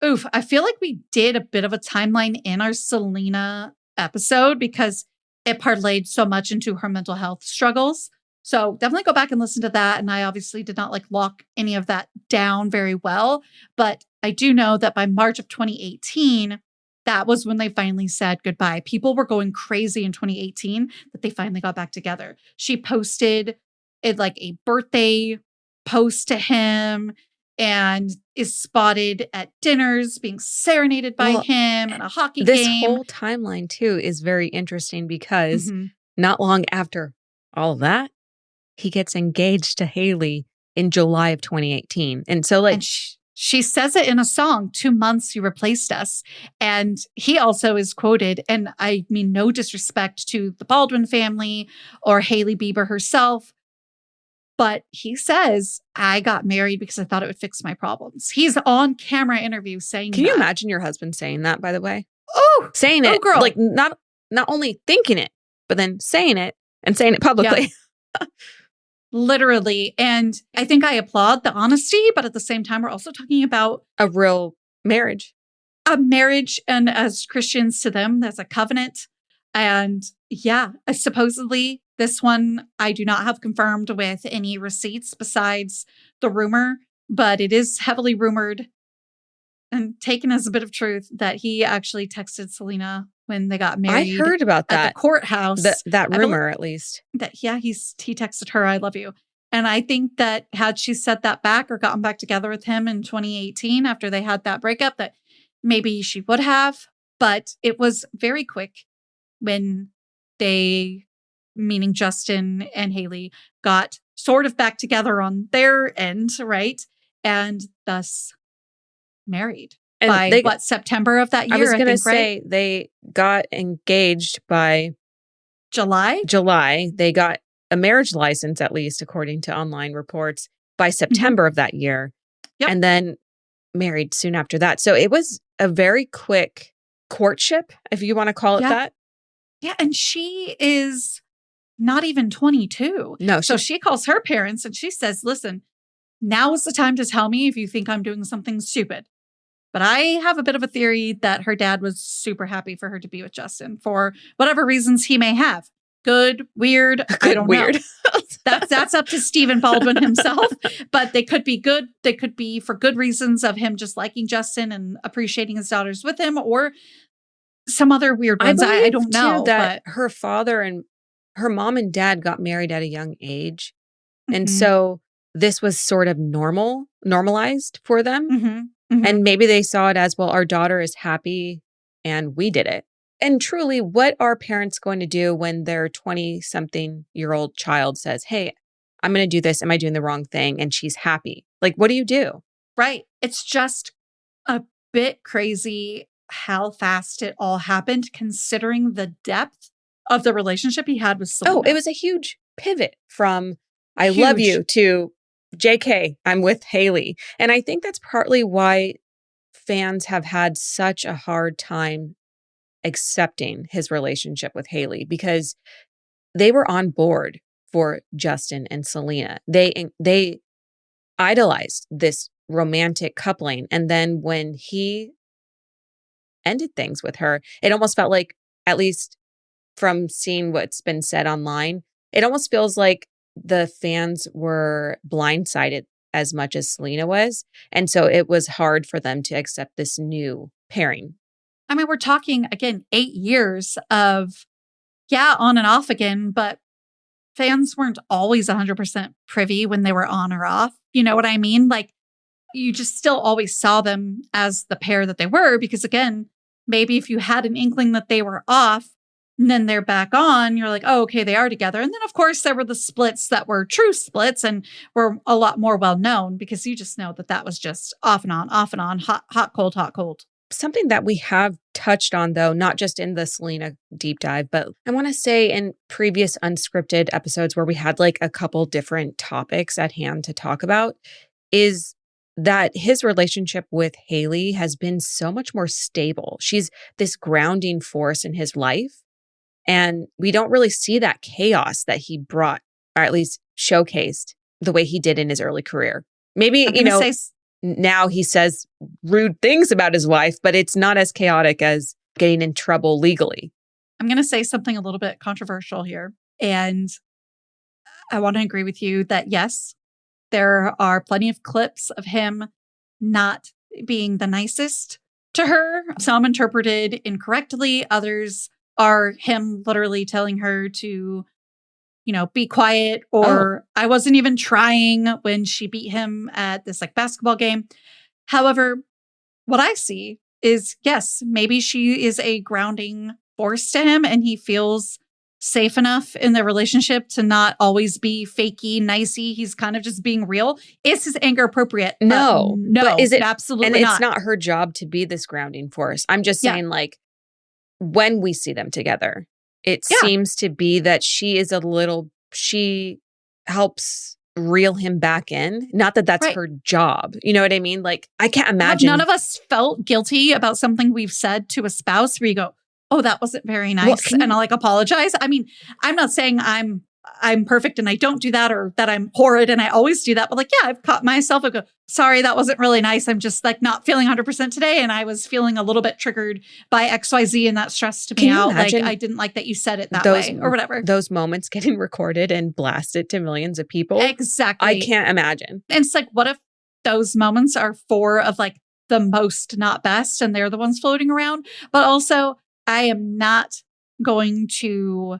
oof. I feel like we did a bit of a timeline in our Selena episode because it parlayed so much into her mental health struggles. So definitely go back and listen to that. And I obviously did not lock any of that down very well. But I do know that by March of 2018, that was when they finally said goodbye. People were going crazy in 2018 that they finally got back together. She posted it a birthday post to him and is spotted at dinners being serenaded by him and a hockey game. This whole timeline too is very interesting because not long after all of that, he gets engaged to Hailey in July of 2018. And so and she says it in a song, 2 months you replaced us. And he also is quoted, and I mean no disrespect to the Baldwin family or Hailey Bieber herself, but he says, I got married because I thought it would fix my problems. He's on camera interview saying Can you imagine your husband saying that, by the way? Oh, saying it, girl. not only thinking it, but then saying it and saying it publicly. Yeah. Literally. And I think I applaud the honesty, but at the same time, we're also talking about a real marriage. A marriage, and as Christians to them, there's a covenant. And yeah, supposedly this one, I do not have confirmed with any receipts besides the rumor, but it is heavily rumored and taken as a bit of truth that he actually texted Selena when they got married. I heard about that. At the courthouse. That rumor, at least. He texted her, I love you. And I think that had she set that back or gotten back together with him in 2018 after they had that breakup, that maybe she would have. But it was very quick when they, meaning Justin and Hailey, got sort of back together on their end, right? And thus married. And by September of that year? I was going to say right? They got engaged by July. They got a marriage license, at least according to online reports, by September of that year. Yep. And then married soon after that. So it was a very quick courtship, if you want to call it that. Yeah. And she is not even 22. No. So she calls her parents and she says, listen, now is the time to tell me if you think I'm doing something stupid. But I have a bit of a theory that her dad was super happy for her to be with Justin for whatever reasons he may have. Good, weird, I don't know. That's up to Stephen Baldwin himself. But they could be good. They could be for good reasons of him just liking Justin and appreciating his daughters with him, or some other weird ones. I don't know. Too, that her father and her mom and dad got married at a young age. And so this was sort of normalized for them. And maybe they saw it as, well, our daughter is happy and we did it. And truly, what are parents going to do when their 20-something-year-old child says, hey, I'm going to do this. Am I doing the wrong thing? And she's happy. What do you do? Right. It's just a bit crazy how fast it all happened, considering the depth of the relationship he had with Selena. Oh, it was a huge pivot from I love you to JK, I'm with Hailey. And I think that's partly why fans have had such a hard time accepting his relationship with Hailey, because they were on board for Justin and Selena. They idolized this romantic coupling. And then when he ended things with her, it almost felt like, at least from seeing what's been said online, it almost feels like the fans were blindsided as much as Selena was. And so it was hard for them to accept this new pairing. I mean, we're talking, again, 8 years of, yeah, on and off again, but fans weren't always 100% privy when they were on or off. You know what I mean? Like, you just still always saw them as the pair that they were, because again, maybe if you had an inkling that they were off and then they're back on, you're like, oh, okay, they are together. And then of course there were the splits that were true splits and were a lot more well known, because you just know that that was just off and on, hot, cold, hot, cold. Something that we have touched on, though, not just in the Selena deep dive, but I want to say in previous Unscripted episodes where we had like a couple different topics at hand to talk about, is that his relationship with Hailey has been so much more stable. She's this grounding force in his life. And we don't really see that chaos that he brought, or at least showcased the way he did in his early career. Maybe, now he says rude things about his wife, but it's not as chaotic as getting in trouble legally. I'm going to say something a little bit controversial here. And I want to agree with you that, yes, there are plenty of clips of him not being the nicest to her. Some interpreted incorrectly. Others are him literally telling her to, be quiet, or I wasn't even trying when she beat him at this like basketball game. However, what I see is, yes, maybe she is a grounding force to him and he feels safe enough in their relationship to not always be fakey, nicey. He's kind of just being real. Is his anger appropriate? No. But is it absolutely and not? It's not her job to be this grounding force. I'm just saying, like, when we see them together, it seems to be that she helps reel him back in. Not that that's her job. You know what I mean? Like, I can't imagine. Have none of us felt guilty about something we've said to a spouse where you go, oh, that wasn't very nice, and I'll like apologize? I mean, I'm not saying I'm perfect and I don't do that, or that I'm horrid and I always do that. But like, yeah, I've caught myself. I go, sorry, that wasn't really nice. I'm just like not feeling 100% today. And I was feeling a little bit triggered by XYZ and that stressed me out. Like, I didn't like that you said it that way or whatever. Those moments getting recorded and blasted to millions of people. Exactly. I can't imagine. And it's like, what if those moments are 4 of like the most not best and they're the ones floating around? But also, I am not going to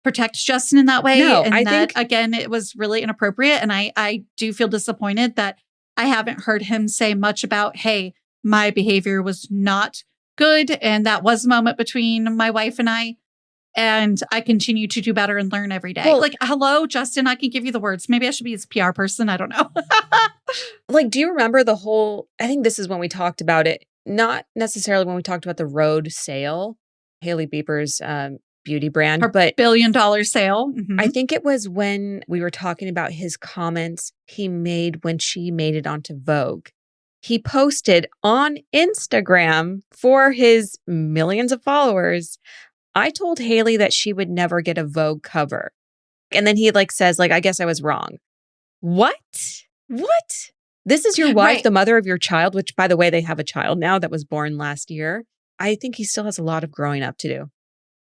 protect Justin in that way. No, and I that, think, again, it was really inappropriate. And I do feel disappointed that I haven't heard him say much about, hey, my behavior was not good. And that was a moment between my wife and I. And I continue to do better and learn every day. Well, like, hello, Justin, I can give you the words. Maybe I should be his PR person. I don't know. like, do you remember I think this is when we talked about it, not necessarily when we talked about the road sale, Hailey Bieber's beauty brand, but $1 billion sale. Mm-hmm. I think it was when we were talking about his comments he made when she made it onto Vogue. He posted on Instagram for his millions of followers, I told Hailey that she would never get a Vogue cover. And then he like says, like, I guess I was wrong. What? This is your wife, the mother of your child, which, by the way, they have a child now that was born last year. I think he still has a lot of growing up to do.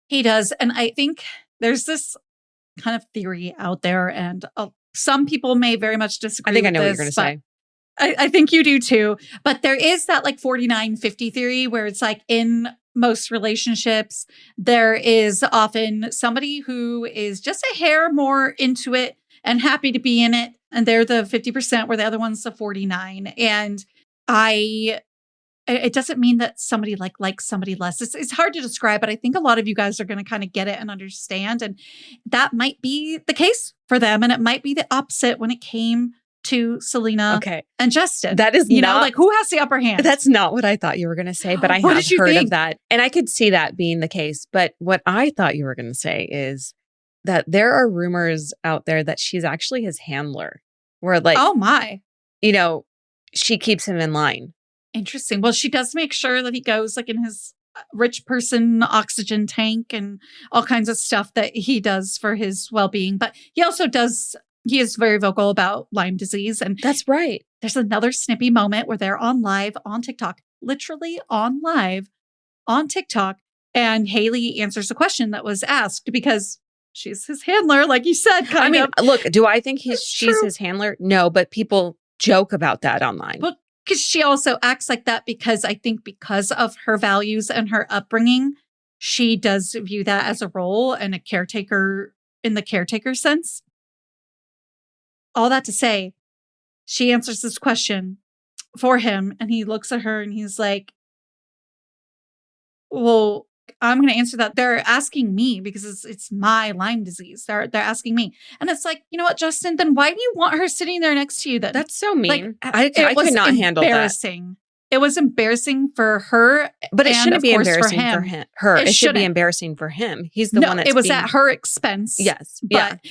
He does. And I think there's this kind of theory out there, and some people may very much disagree. I think with I know this, what you're going to say. I think you do too. But there is that like 49-50 theory where it's like in most relationships, there is often somebody who is just a hair more into it and happy to be in it. And they're the 50% where the other one's the 49. And it doesn't mean that somebody likes somebody less. It's hard to describe, but I think a lot of you guys are going to kind of get it and understand. And that might be the case for them. And it might be the opposite when it came to Selena and Justin. That is like who has the upper hand? That's not what I thought you were going to say, but I have heard of that. And I could see that being the case. But what I thought you were going to say is that there are rumors out there that she's actually his handler. Where like, oh my, she keeps him in line. Interesting. Well, she does make sure that he goes like in his rich person oxygen tank and all kinds of stuff that he does for his well-being. But he also does he is very vocal about Lyme disease. And that's right. There's another snippy moment where they're on live on TikTok, literally on live on TikTok. And Haley answers a question that was asked because she's his handler, like you said, kind of. Look, do I think she's his handler? No, but people joke about that online. Well, because she also acts like that because I think because of her values and her upbringing, she does view that as a role and a caretaker in the caretaker sense. All that to say, she answers this question for him and he looks at her and he's like, well, I'm going to answer that. They're asking me because it's my Lyme disease. They're asking me. And it's like, you know what, Justin, then why do you want her sitting there next to you then? That's so mean. Like, I could not handle that. It was embarrassing for her. But it shouldn't of be course, embarrassing for him. It should be shouldn't. embarrassing for him. He's the one that's it was at her expense. Yes.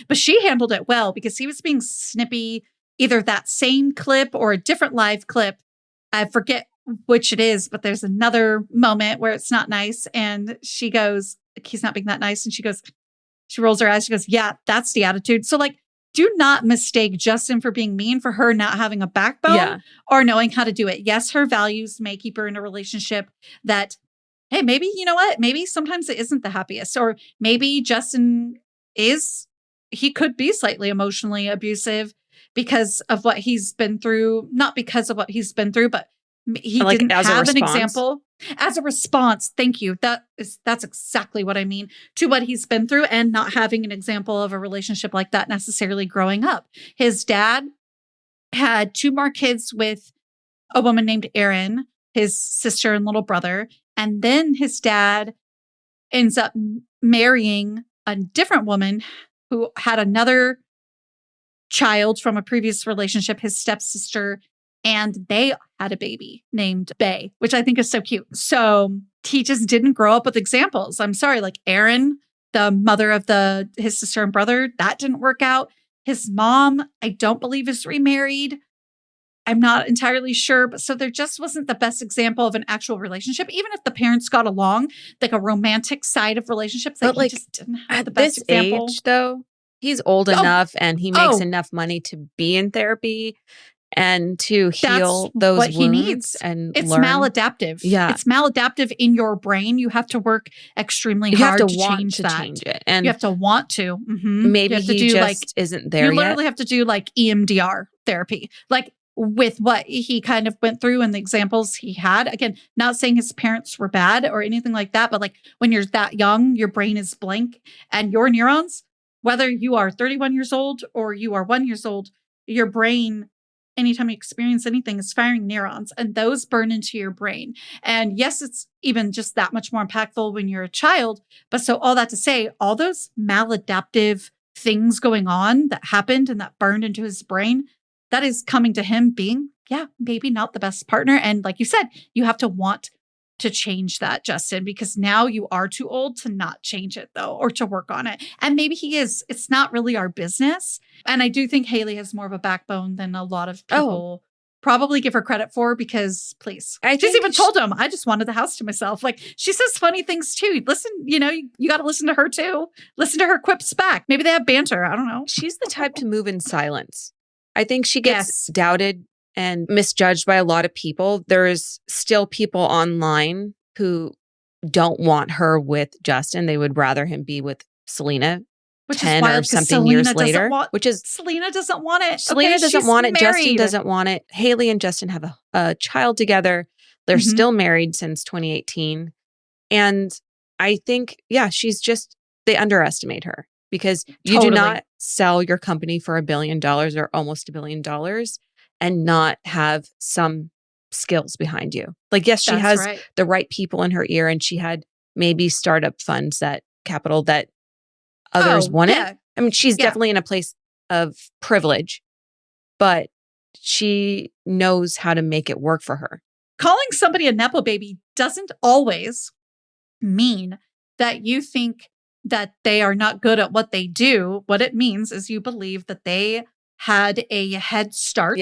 But she handled it well because he was being snippy, either that same clip or a different live clip. I forget which it is, but there's another moment where it's not nice. And she goes, he's not being that nice. And she rolls her eyes. She goes, yeah, that's the attitude. So like, do not mistake Justin for being mean for her not having a backbone or knowing how to do it. Yes, her values may keep her in a relationship that, hey, maybe, you know what? Maybe sometimes it isn't the happiest. Or maybe Justin he could be slightly emotionally abusive because of what he's been through. Not because of what he's been through, but he didn't have an example as a response. Thank you. That's exactly what I mean to what he's been through and not having an example of a relationship like that necessarily growing up. His dad had 2 more kids with a woman named Erin, his sister and little brother. And then his dad ends up marrying a different woman who had another child from a previous relationship, his stepsister, and they had a baby named Bay, which I think is so cute. So he just didn't grow up with examples. I'm sorry, like Erin, the mother of his sister and brother, that didn't work out. His mom, I don't believe is remarried. I'm not entirely sure, but so there just wasn't the best example of an actual relationship. Even if the parents got along, like a romantic side of relationships, but he just didn't have the at best this example. age, though, he's old enough and he makes enough money to be in therapy and to heal those what wounds he needs. And it's learn. maladaptive. Yeah. It's maladaptive in your brain. You have to work extremely hard to change that. Change it. And you have to want to. Mm-hmm. Maybe he just isn't there yet. You literally have to do like EMDR therapy. Like with what he kind of went through and the examples he had. Again, not saying his parents were bad or anything like that, but like when you're that young, your brain is blank and your neurons, whether you are 31 years old or you are 1 year old, your brain, anytime you experience anything, is firing neurons and those burn into your brain. And yes, it's even just that much more impactful when you're a child. But so all that to say, all those maladaptive things going on that happened and that burned into his brain, that is coming to him being, maybe not the best partner. And like you said, you have to want to change that, Justin, because now you are too old to not change it though, or to work on it. And maybe he is. It's not really our business. And I do think Haley has more of a backbone than a lot of people probably give her credit for, because she's even told him, I just wanted the house to myself. Like, she says funny things too. Listen, you got to listen to her too. Listen to her quips back. Maybe they have banter. I don't know. She's the type to move in silence. I think she gets doubted and misjudged by a lot of people. There's still people online who don't want her with Justin. They would rather him be with Selena, which 10 or something years later. Selena doesn't want it. Selena doesn't want it. Justin doesn't want it. Haley and Justin have a child together. They're still married since 2018. And I think, they underestimate her. Because you do not sell your company for $1 billion or almost $1 billion and not have some skills behind you. Like, yes, she has the right people in her ear, and she had maybe startup funds, capital that others wanted. Yeah. I mean, she's definitely in a place of privilege, but she knows how to make it work for her. Calling somebody a Nepo baby doesn't always mean that you think that they are not good at what they do. What it means is you believe that they had a head start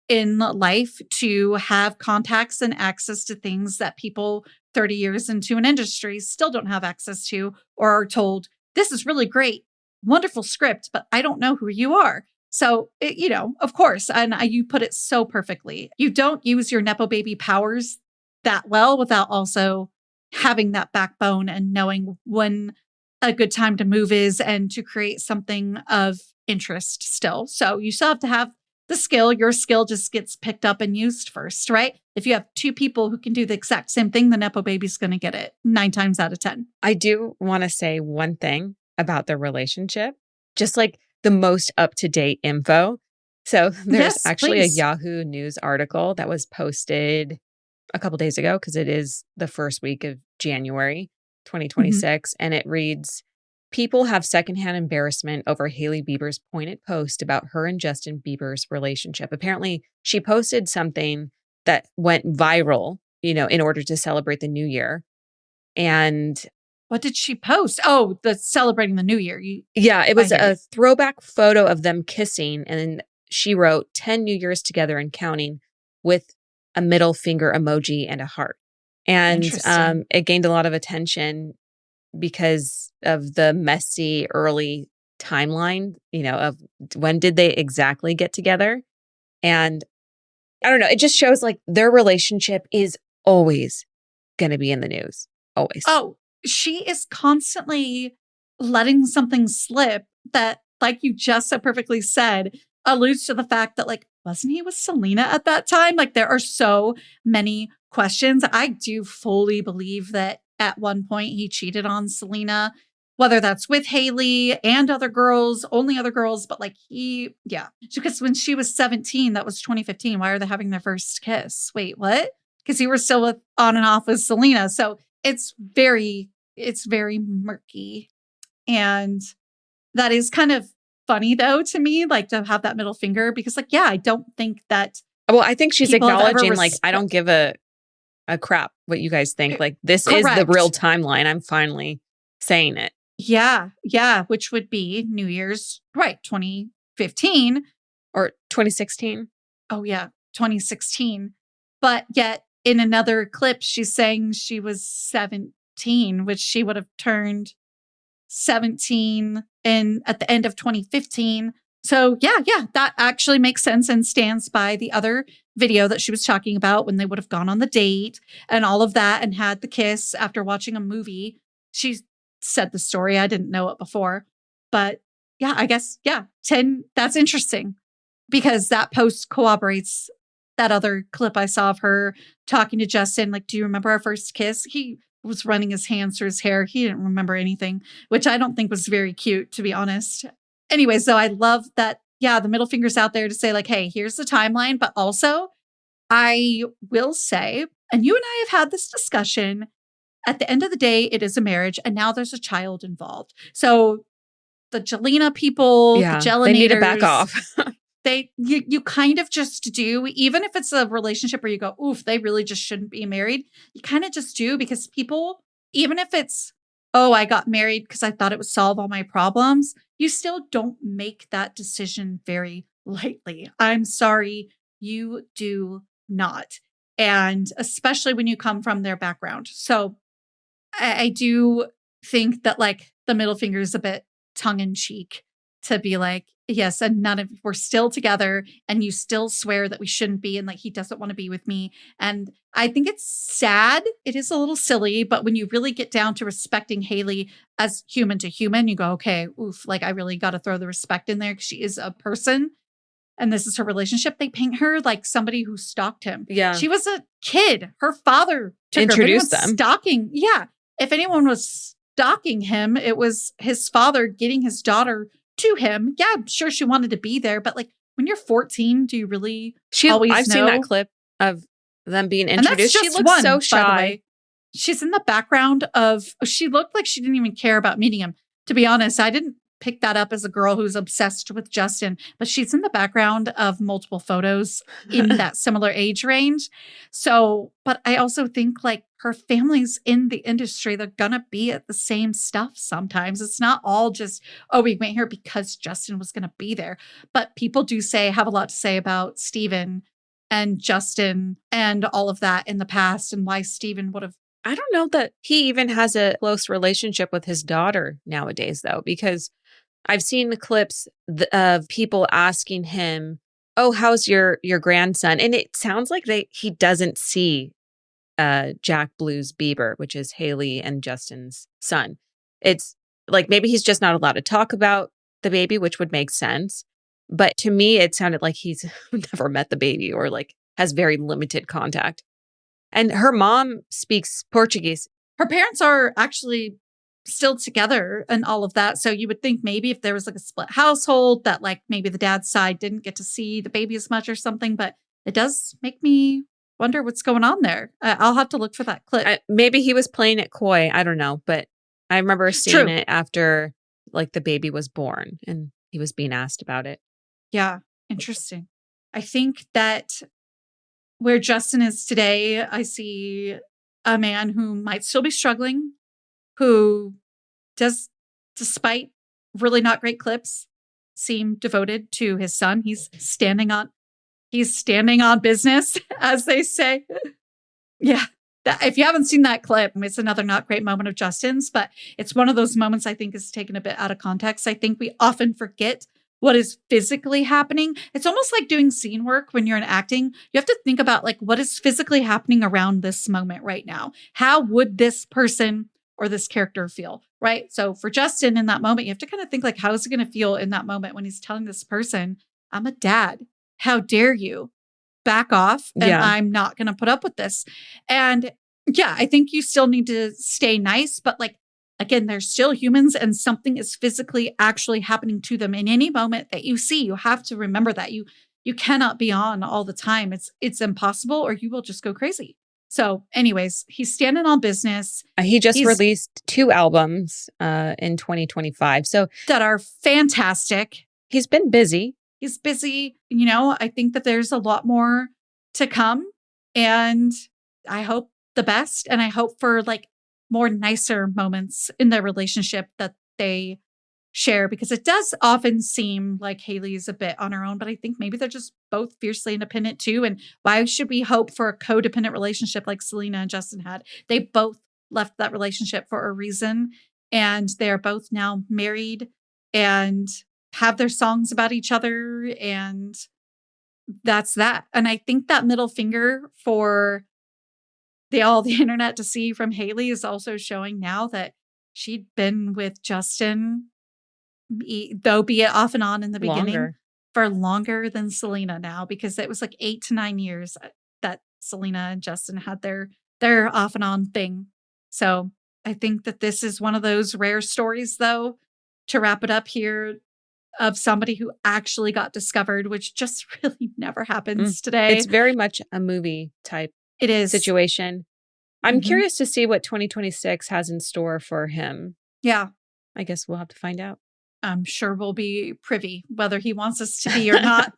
in life to have contacts and access to things that people 30 years into an industry still don't have access to, or are told, this is really great. wonderful script, but I don't know who you are. So, of course, and you put it so perfectly. You don't use your Nepo baby powers that well without also having that backbone and knowing when a good time to move is and to create something of interest still. So you still have to have the skill. Your skill just gets picked up and used first, right? If you have two people who can do the exact same thing, the Nepo baby's going to get it 9 times out of 10. I do want to say one thing about the relationship, just like the most up-to-date info. So there's actually a Yahoo News article that was posted a couple days ago because it is the first week of January 2026. And it reads, people have secondhand embarrassment over Hailey Bieber's pointed post about her and Justin Bieber's relationship. Apparently, she posted something that went viral, in order to celebrate the new year. And what did she post? Oh, the celebrating the new year. Yeah, it was a throwback photo of them kissing. And then she wrote 10 New Years together and counting with a middle finger emoji and a heart. And it gained a lot of attention because of the messy early timeline, of when did they exactly get together. And I don't know, it just shows like their relationship is always going to be in the news. Always. Oh, she is constantly letting something slip that, like you just so perfectly said, alludes to the fact that, like, wasn't he with Selena at that time? Like, there are so many questions. I do fully believe that at one point he cheated on Selena, whether that's with Hailey and other girls, only other girls, but like because when she was 17, that was 2015. Why are they having their first kiss? Wait, what? Because he was still on and off with Selena. So it's very murky. And that is kind of funny though to me, like to have that middle finger, because like, I don't think that. Well, I think she's acknowledging like, I don't give a crap what you guys think. Like this is the real timeline. I'm finally saying it. Yeah. Which would be New Year's, right? 2015 or 2016. Oh yeah, 2016. But yet in another clip, she's saying she was 17, which she would have turned 17 at the end of 2015. So yeah, that actually makes sense and stands by the other video that she was talking about when they would have gone on the date and all of that and had the kiss after watching a movie. She said the story. I didn't know it before. But yeah, I guess, 10, that's interesting because that post corroborates that other clip I saw of her talking to Justin. Like, do you remember our first kiss? He was running his hands through his hair. He didn't remember anything, which I don't think was very cute, to be honest. Anyways, though, I love that, the middle finger's out there to say like, hey, here's the timeline. But also, I will say, and you and I have had this discussion, at the end of the day, it is a marriage, and now there's a child involved. So the Jelena people, the Jelinators, they need to back off. You kind of just do, even if it's a relationship where you go, oof, they really just shouldn't be married. You kind of just do because people, even if it's, oh, I got married because I thought it would solve all my problems, you still don't make that decision very lightly. I'm sorry, you do not. And especially when you come from their background. So I do think that like the middle finger is a bit tongue in cheek to be like, yes, and we're still together and you still swear that we shouldn't be. And like, he doesn't want to be with me. And I think it's sad. It is a little silly, but when you really get down to respecting Hailey as human to human, you go, okay, oof, like I really got to throw the respect in there because she is a person. And this is her relationship. They paint her like somebody who stalked him. Yeah. She was a kid. Her father introduced them. Stalking. Yeah. If anyone was stalking him, it was his father getting his daughter to him. Yeah, I'm sure she wanted to be there. But like when you're 14, do you really always know? I've seen that clip of them being introduced. She looks so shy. She's in the background she looked like she didn't even care about meeting him. To be honest, I didn't pick that up as a girl who's obsessed with Justin, but she's in the background of multiple photos in that similar age range. So, but I also think like her family's in the industry. They're going to be at the same stuff sometimes. It's not all just, oh, we went here because Justin was going to be there. But people do have a lot to say about Steven and Justin and all of that in the past and why Steven would have. I don't know that he even has a close relationship with his daughter nowadays, though, because I've seen the clips of people asking him, "Oh, how's your grandson?" And it sounds like he doesn't see Jack Blues Bieber, which is Haley and Justin's son. It's like maybe he's just not allowed to talk about the baby, which would make sense. But to me, it sounded like he's never met the baby or like has very limited contact. And her mom speaks Portuguese. Her parents are actually still together and all of that. So you would think maybe if there was like a split household that like maybe the dad's side didn't get to see the baby as much or something. But it does make me wonder what's going on there. I'll have to look for that clip. Maybe he was playing it coy. I don't know. But I remember seeing it after like the baby was born and he was being asked about it. Yeah. Interesting. I think that where Justin is today, I see a man who might still be struggling, who does, despite really not great clips, seem devoted to his son. He's standing on business, as they say. Yeah. If you haven't seen that clip, it's another not great moment of Justin's, but it's one of those moments I think is taken a bit out of context. I think we often forget what is physically happening. It's almost like doing scene work when you're in acting. You have to think about like what is physically happening around this moment right now. How would this person or this character feel, right? So for Justin in that moment, you have to kind of think like, how is he going to feel in that moment when he's telling this person, I'm a dad. How dare you back off? And I'm not going to put up with this. And yeah, I think you still need to stay nice, but like, again, they're still humans and something is physically actually happening to them in any moment that you see. You have to remember that you cannot be on all the time. It's impossible or you will just go crazy. So anyways, he's standing on business. He just released 2 albums in 2025. So that are fantastic. He's been busy. He's busy. You know, I think that there's a lot more to come and I hope the best. And I hope for like more nicer moments in their relationship that they share, because it does often seem like Haley's a bit on her own, but I think maybe they're just both fiercely independent too. And why should we hope for a codependent relationship like Selena and Justin had? They both left that relationship for a reason, and they're both now married and have their songs about each other, and that's that. And I think that middle finger for the internet to see from Haley is also showing now that she'd been with Justin, though be it off and on in the beginning, for longer than Selena now, because it was like 8 to 9 years that Selena and Justin had their off and on thing. So I think that this is one of those rare stories, though, to wrap it up here, of somebody who actually got discovered, which just really never happens today. It's very much a movie type situation. I'm curious to see what 2026 has in store for him. Yeah. I guess we'll have to find out. I'm sure we'll be privy, whether he wants us to be or not.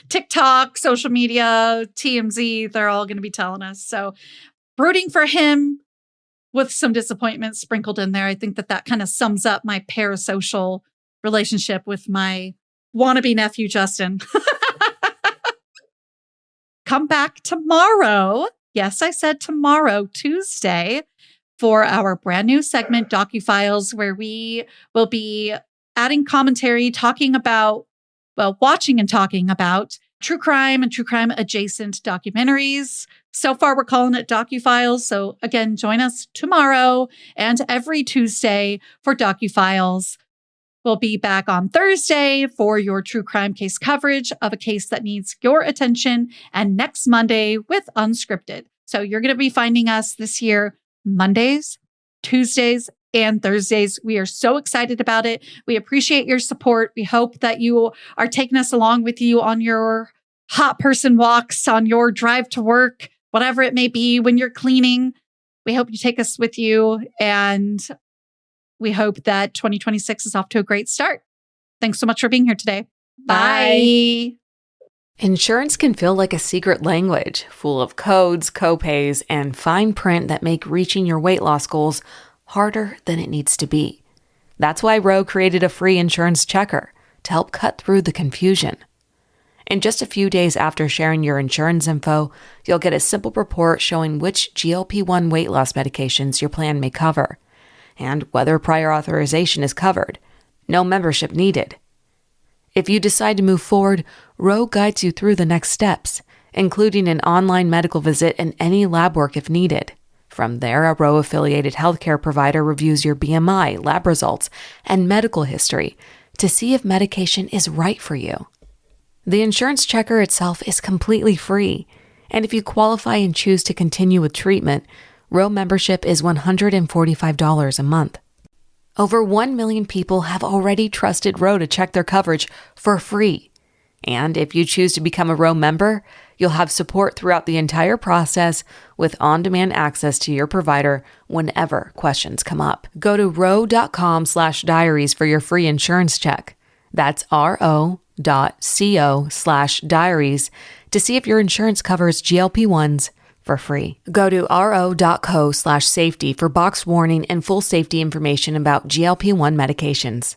TikTok, social media, TMZ, they're all going to be telling us. So rooting for him with some disappointment sprinkled in there. I think that kind of sums up my parasocial relationship with my wannabe nephew, Justin. Come back tomorrow. Yes, I said tomorrow, Tuesday, for our brand new segment, DocuFiles, where we will be adding commentary, watching and talking about true crime and true crime adjacent documentaries. So far, we're calling it DocuFiles. So again, join us tomorrow and every Tuesday for DocuFiles. We'll be back on Thursday for your true crime case coverage of a case that needs your attention, and next Monday with Unscripted. So you're going to be finding us this year Mondays, Tuesdays, and Thursdays. We are so excited about it. We appreciate your support. We hope that you are taking us along with you on your hot person walks, on your drive to work, whatever it may be, when you're cleaning. We hope you take us with you, and we hope that 2026 is off to a great start. Thanks so much for being here today. Bye. Insurance can feel like a secret language, full of codes, copays, and fine print that make reaching your weight loss goals harder than it needs to be. That's why Ro created a free insurance checker to help cut through the confusion. In just a few days after sharing your insurance info, you'll get a simple report showing which GLP-1 weight loss medications your plan may cover, and whether prior authorization is covered, No membership needed. If you decide to move forward, Ro guides you through the next steps, including an online medical visit and any lab work if needed. From there, a Ro-affiliated healthcare provider reviews your BMI, lab results, and medical history to see if medication is right for you. The insurance checker itself is completely free, and if you qualify and choose to continue with treatment, Ro membership is $145 a month. Over 1 million people have already trusted Ro to check their coverage for free. And if you choose to become a Ro member, you'll have support throughout the entire process with on-demand access to your provider whenever questions come up. Go to ro.com/diaries for your free insurance check. That's ro.co/diaries to see if your insurance covers GLP-1s for free. Go to ro.co/safety for box warning and full safety information about GLP-1 medications.